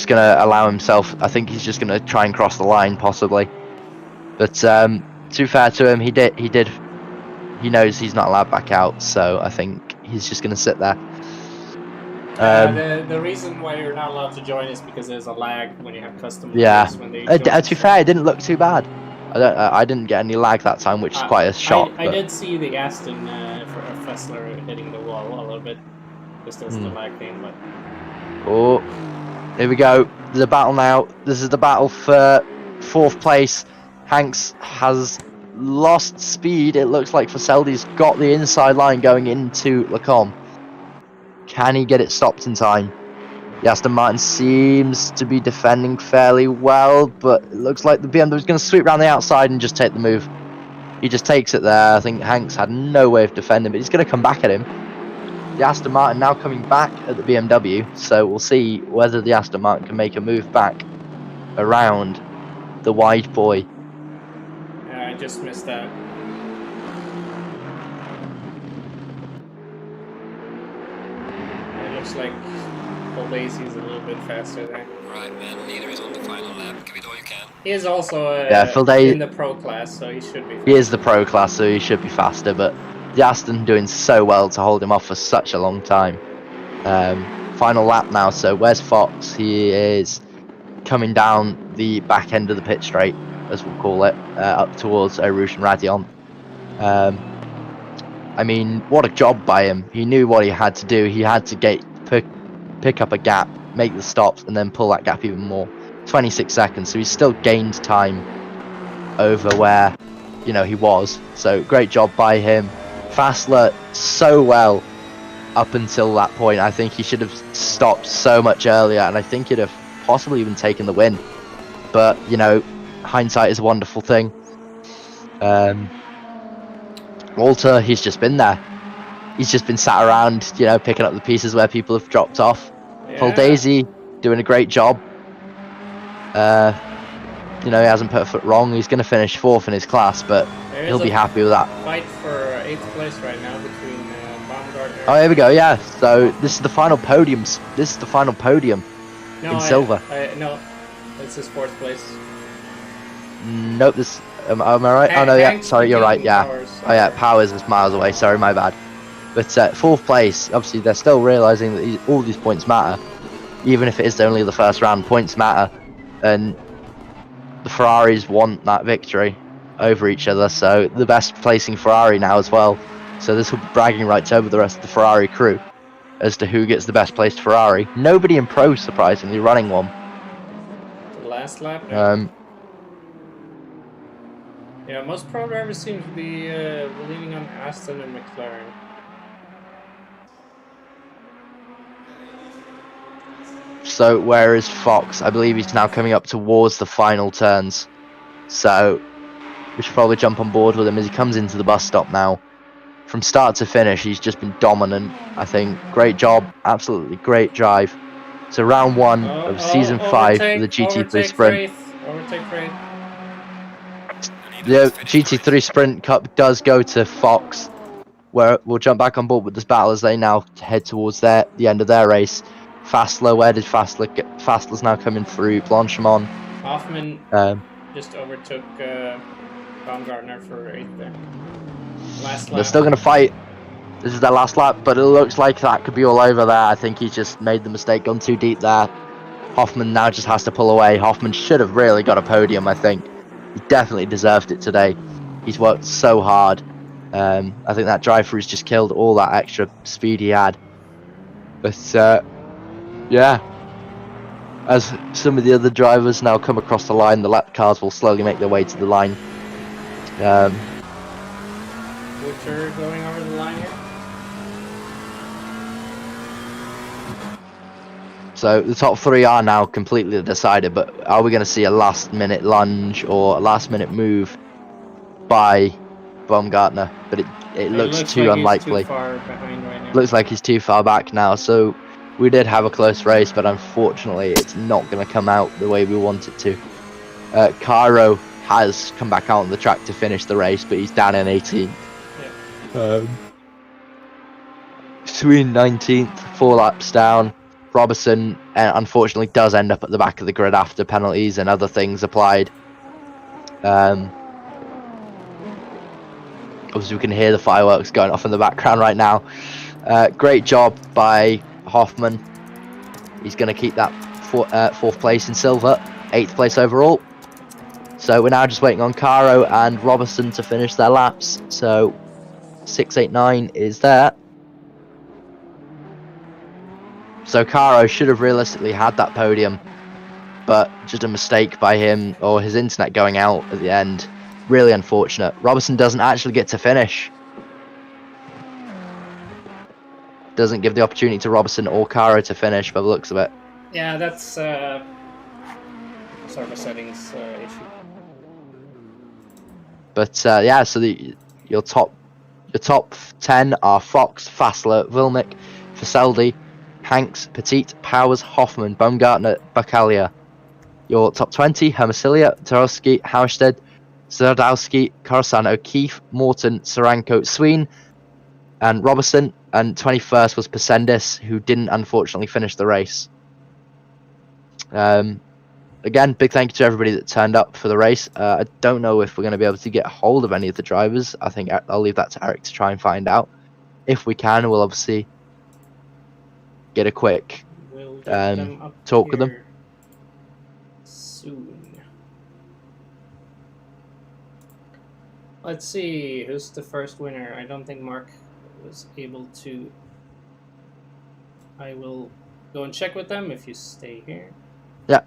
going to allow himself. I think he's just going to try and cross the line, possibly. But to be fair to him, he knows he's not allowed back out. So I think he's just going to sit there. The reason why you're not allowed to join is because there's a lag when you have custom. Yeah. When they to be fair, it didn't look too bad. I didn't get any lag that time, which is quite a shock. I did see the Aston for Fessler hitting the wall a little bit. Just as the lag came, but. Oh, here we go. There's a battle now. This is the battle for 4th place. Hanks has lost speed. It looks like Faseldi's got the inside line going into Lacombe. Can he get it stopped in time? The Aston Martin seems to be defending fairly well, but it looks like the BMW is going to sweep around the outside and just take the move. He just takes it there. I think Hanks had no way of defending, but he's going to come back at him. The Aston Martin now coming back at the BMW, so we'll see whether the Aston Martin can make a move back around the wide boy. Yeah, I just missed that. It looks like Lazy's a little bit faster there. Right, man. Leader is on the final lap. Give it all you can. He is also in the pro class, so he should be faster. He is the pro class, so he should be faster, but the Aston doing so well to hold him off for such a long time. Final lap now, so where's Fox? He is coming down the back end of the pit straight, as we'll call it, up towards Rouge and Radion. I mean, what a job by him. He knew what he had to do. He had to pick up a gap, make the stops, and then pull that gap even more. 26 seconds, so he's still gained time over where you know, he was. So great job by him. Fassler so well up until that point. I think he should have stopped so much earlier, and I think he'd have possibly even taken the win. But, you know, hindsight is a wonderful thing. Walter, he's just been there. He's just been sat around, you know, picking up the pieces where people have dropped off. Full Daisy doing a great job. You know, he hasn't put a foot wrong. He's going to finish 4th in his class, but he'll be happy with that. Fight for 8th place right now between Baumgartner. Oh, here we go. Yeah. So this is the final podiums. This is the final podium in silver. No, this is 4th place. Nope. This. Am I right? Oh no. Yeah. Sorry, you're right. Yeah. Oh yeah. Powers is miles away. Sorry, my bad. But 4th place. Obviously, they're still realizing that all these points matter, even if it is only the first round. Points matter, and the Ferraris want that victory over each other, so the best placing Ferrari now as well. So this will be bragging rights over the rest of the Ferrari crew as to who gets the best placed Ferrari. Nobody in Pro, surprisingly, running one. The last lap? Yeah, most Pro drivers seem to be leaning on Aston and McLaren. So where is Fox? I believe he's now coming up towards the final turns. So we should probably jump on board with him as he comes into the bus stop now. From start to finish, he's just been dominant, I think. Great job, absolutely great drive. So round 1 of season 5 of the GT3 Sprint. The GT3 Sprint Cup does go to Fox, where we'll jump back on board with this battle as they now head towards the end of their race. Fassler, where did Fassler get? Fassler's now coming through. Blanchimont. Hoffman just overtook Baumgartner for 8th there. Last lap. They're still going to fight. This is their last lap, but it looks like that could be all over there. I think he's just made the mistake, gone too deep there. Hoffman now just has to pull away. Hoffman should have really got a podium, I think. He definitely deserved it today. He's worked so hard. I think that drive-through's just killed all that extra speed he had. But, yeah. As some of the other drivers now come across the line, the lap cars will slowly make their way to the line. Which are going over the line here? So the top 3 are now completely decided, but are we going to see a last-minute lunge or a last-minute move by Baumgartner? But it looks too like unlikely. He's too far behind right now. Looks like he's too far back now. So we did have a close race, but unfortunately it's not going to come out the way we want it to. Cairo has come back out on the track to finish the race, but he's down in 18th. Yeah. Sween 19th, 4 laps down. Robertson unfortunately does end up at the back of the grid after penalties and other things applied. Obviously we can hear the fireworks going off in the background right now. Great job by Hoffman. He's going to keep that 4th place in silver, 8th place overall. So we're now just waiting on Caro and Robertson to finish their laps. So 689 is there. So Caro should have realistically had that podium, but just a mistake by him or his internet going out at the end. Really unfortunate. Robertson doesn't actually get to finish. Doesn't give the opportunity to Robertson or Caro to finish by the looks of it. Yeah, that's sort of a settings issue. But yeah, so your top 10 are Fox, Fassler, Vilnick, Faseldi, Hanks, Petit, Powers, Hoffman, Baumgartner, Bakalia. Your top 20, Hermosilia, Tarowski, Hausted, Zardowski, Coruscant, O'Keefe, Morton, Saranko, Sween, and Robertson. And 21st was Pesendis, who didn't unfortunately finish the race. Again, big thank you to everybody that turned up for the race. I don't know if we're going to be able to get a hold of any of the drivers. I think I'll leave that to Eric to try and find out. If we can, we'll obviously get a quick talk with them soon. Let's see who's the first winner. I don't think Mark was able to. I will go and check with them if you stay here. Yeah.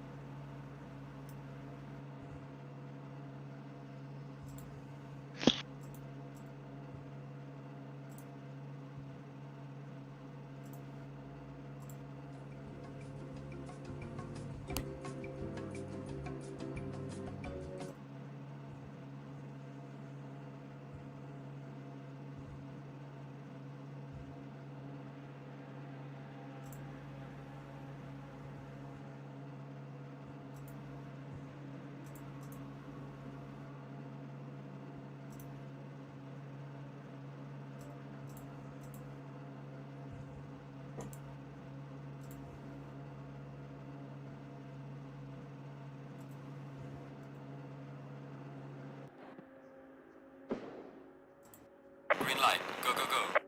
green light. Go, go, go.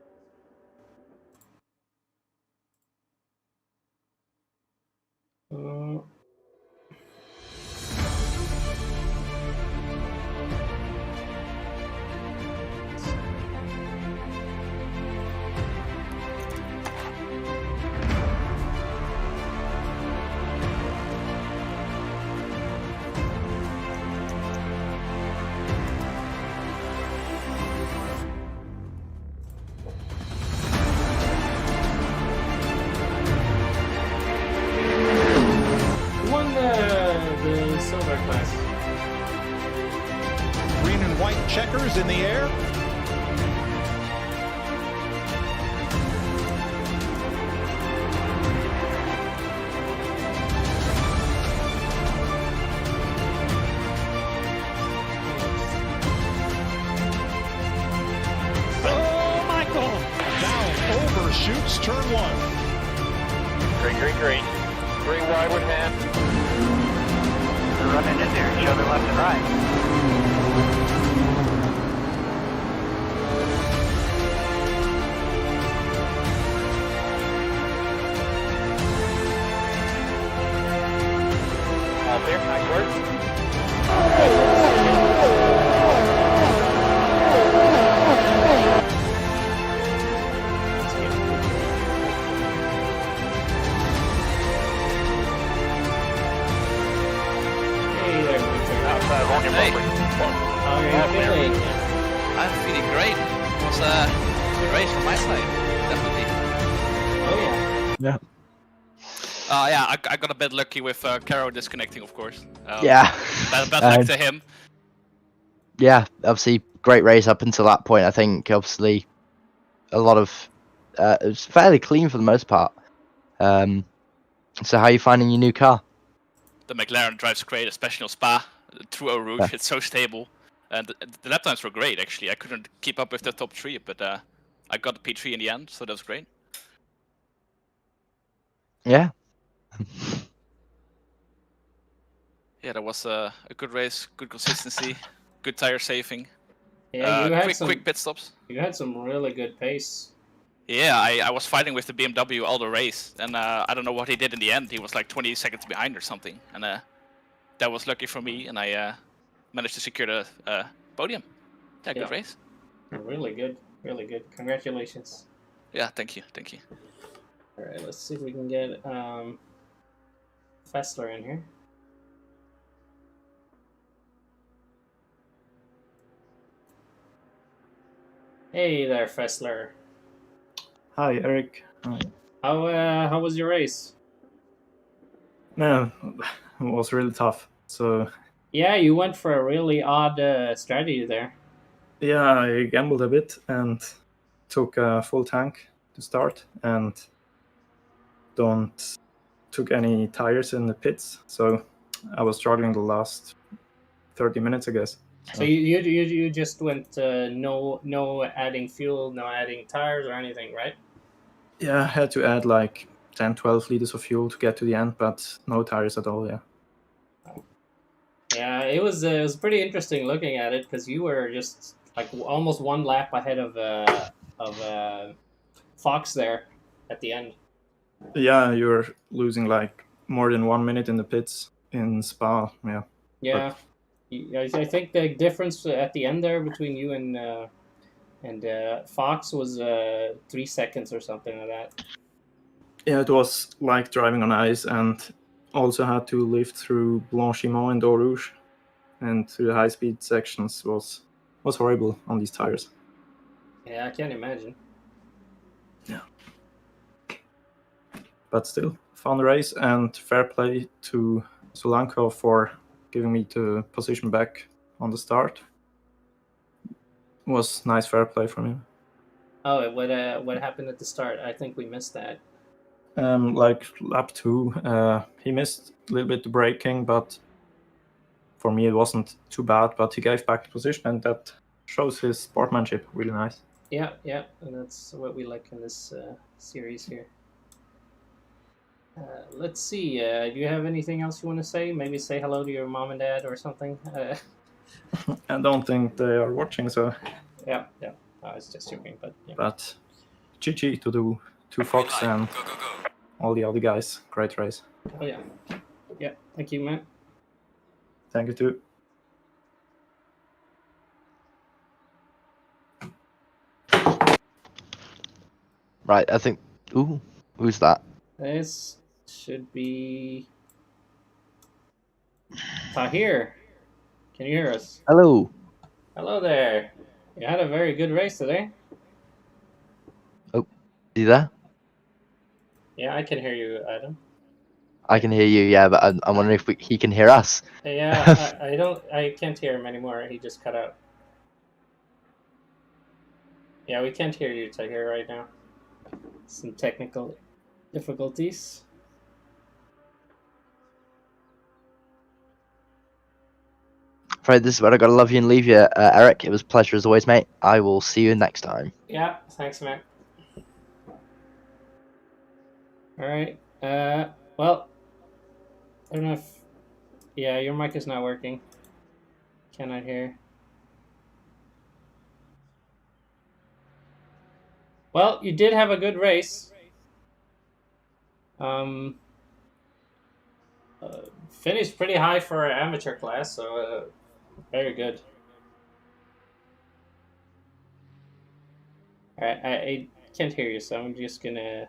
Who won the silver class? Green and white checkers in the air. Oh, Michael! Down, overshoots turn one. Green, green, green. Green wide with hand. They're running into each other left and right. All clear, nice work. Hey there, Richard. Outside on your Hey. public. How are All you clear. feeling? I'm feeling great. It was a good race from my side, definitely. Oh yeah. Yeah, I got a bit lucky with Caro disconnecting, of course. Yeah. Bad luck to him. Yeah, obviously, great race up until that point. I think, obviously, a lot of it was fairly clean for the most part. So, how are you finding your new car? The McLaren drives great, especially on Spa. Through Eau Rouge, Yeah. it's so stable. And the lap times were great, actually. I couldn't keep up with the top three, but I got the P3 in the end, so that was great. Yeah. Yeah, that was a good race, good consistency, good tire saving. Yeah, you had Quick pit stops. You had some really good pace. Yeah, I was fighting with the BMW all the race, and I don't know what he did in the end. He was like 20 seconds behind or something, and that was lucky for me, and I managed to secure the podium. Yeah, good Yeah. race. Really good. Really good. Congratulations. Yeah, thank you, thank you. All right, let's see if we can get Fessler in here. Hey there, Fessler. Hi, Eric. Hi. How was your race? Man, it was really tough. So, Yeah, you went for a really odd strategy there. yeah, I gambled a bit and took a full tank to start and don't took any tires in the pits. So, I was struggling the last 30 minutes, I guess. So you just went no adding fuel, no adding tires or anything, right? Yeah, I had to add like 10, 12 liters of fuel to get to the end, but no tires at all, yeah. Yeah, it was pretty interesting looking at it because you were just like almost one lap ahead of Fox there at the end. Yeah, you're losing like more than 1 minute in the pits in Spa, yeah. Yeah, I think the difference at the end there between you and Fox was 3 seconds or something like that. Yeah, it was like driving on ice, and also had to lift through Blanchiment and Eau Rouge, and through the high-speed sections was horrible on these tires. Yeah, I can't imagine. But still, fun race, and fair play to Solanko for giving me the position back on the start. It was nice fair play from him. Oh, what happened at the start? I think we missed that. Like lap 2, he missed a little bit the braking, but for me it wasn't too bad. But he gave back the position, and that shows his sportsmanship. Really nice. Yeah, and that's what we like in this series here. Let's see. Do you have anything else you want to say? Maybe say hello to your mom and dad or something. I don't think they are watching, so Yeah. It's just joking, but yeah. But GG to Fox and Go, go, go. all the other guys. Great race. Oh yeah. Yeah. Thank you, man. Thank you too. Right, I think. Ooh, who's that? This should be Tahir. Can you hear us? Hello. Hello there. You had a very good race today. You there? Yeah, I can hear you, Adam. I can hear you, yeah, but I'm wondering if he can hear us. Yeah, I can't hear him anymore. He just cut out. Yeah, we can't hear you, Tahir, right now. Some technical difficulties. Right, this is where I gotta love you and leave you, Eric. It was a pleasure as always, mate. I will see you next time. Yeah, thanks, man. All right. Well, I don't know if. Yeah, your mic is not working. Cannot hear. Well, you did have a good race. Finished pretty high for an amateur class, so very good. All right, I can't hear you, so I'm just gonna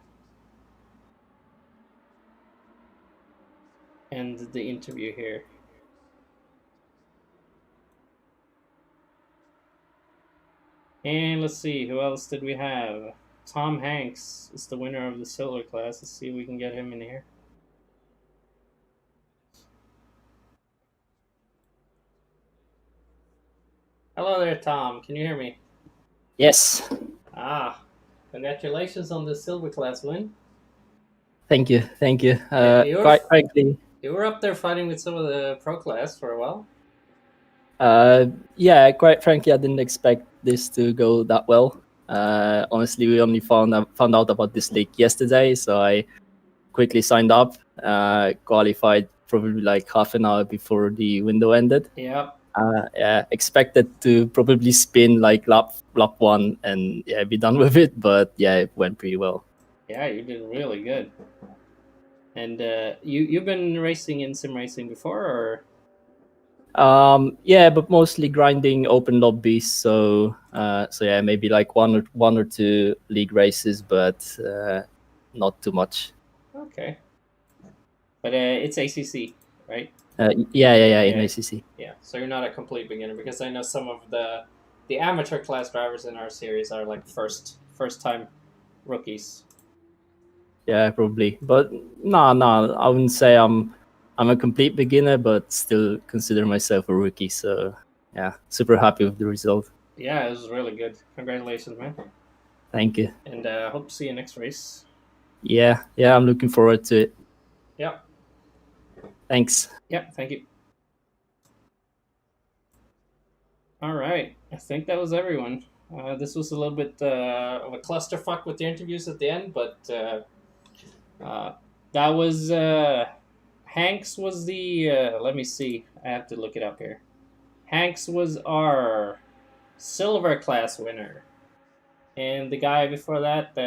end the interview here. And let's see, who else did we have? Tom Hanks is the winner of the silver class. Let's see if we can get him in here. Hello there, Tom. Can you hear me? Yes, Congratulations on the silver class win. thank you, thank you. You're- Quite frankly, You were up there fighting with some of the pro class for a while. yeah, quite frankly, I didn't expect this to go that well. Honestly, we only found out about this league yesterday, so I quickly signed up. Qualified probably like half an hour before the window ended. Yeah. Yeah, expected to probably spin like lap one and yeah, be done with it, but yeah, it went pretty well. Yeah, you did really good. And you've been racing in sim racing before, or? Yeah, but mostly grinding open lobbies. So yeah, maybe like one or two league races, but not too much. Okay. But it's ACC, right? Yeah, in ACC. Yeah, so you're not a complete beginner, because I know some of the amateur class drivers in our series are like first time rookies. Yeah, probably. But no, I wouldn't say I'm a complete beginner, but still consider myself a rookie. So yeah, super happy with the result. Yeah, it was really good. Congratulations, man. Thank you. And hope to see you next race. Yeah, I'm looking forward to it. Yeah. Thanks. Yeah, thank you. All right, I think that was everyone. This was a little bit of a clusterfuck with the interviews at the end, but that was Hanks was the. Let me see. I have to look it up here. Hanks was our silver class winner, and the guy before that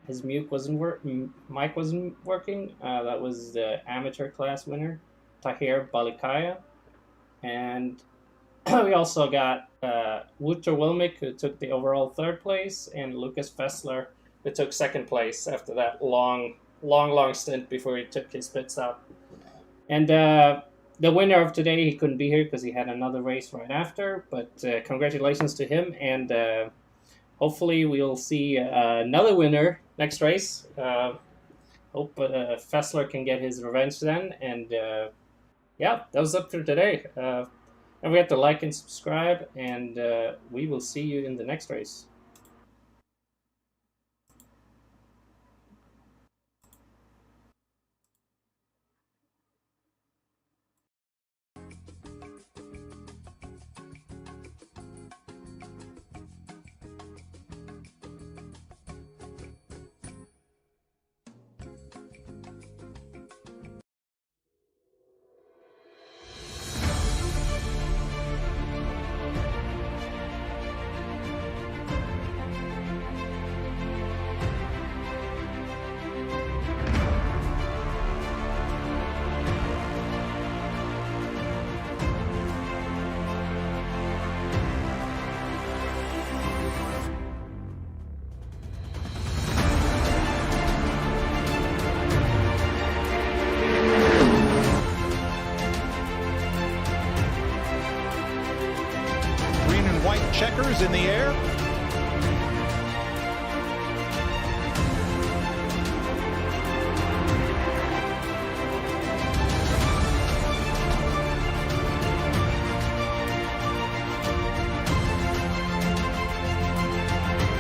his mic wasn't working. That was the amateur class winner, Tahir Balikaya, and we also got Wouter Wilmik, who took the overall third place, and Lucas Fessler, who took second place after that long stint before he took his pit stop. And the winner of today, he couldn't be here because he had another race right after, but congratulations to him, and hopefully we'll see another winner next race. Hope Fessler can get his revenge then, and yeah, that was up for today. Don't forget to like and subscribe, and we will see you in the next race. tires in the air.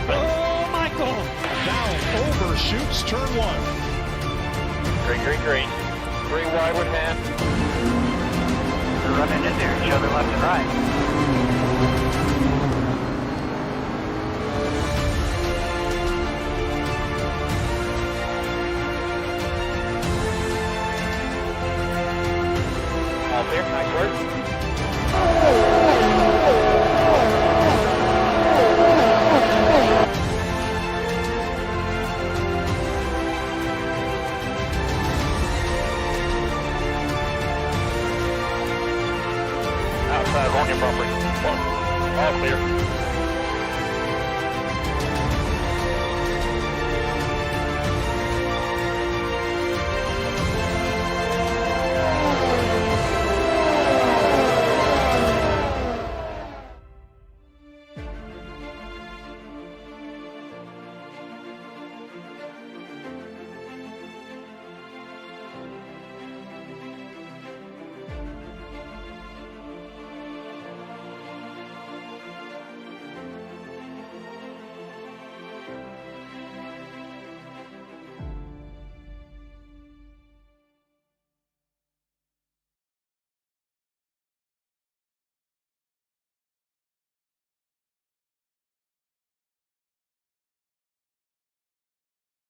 Oh, Michael! Now overshoots turn 1. Green, green, green. 3 wide with hand. They're running in there, each other left and right.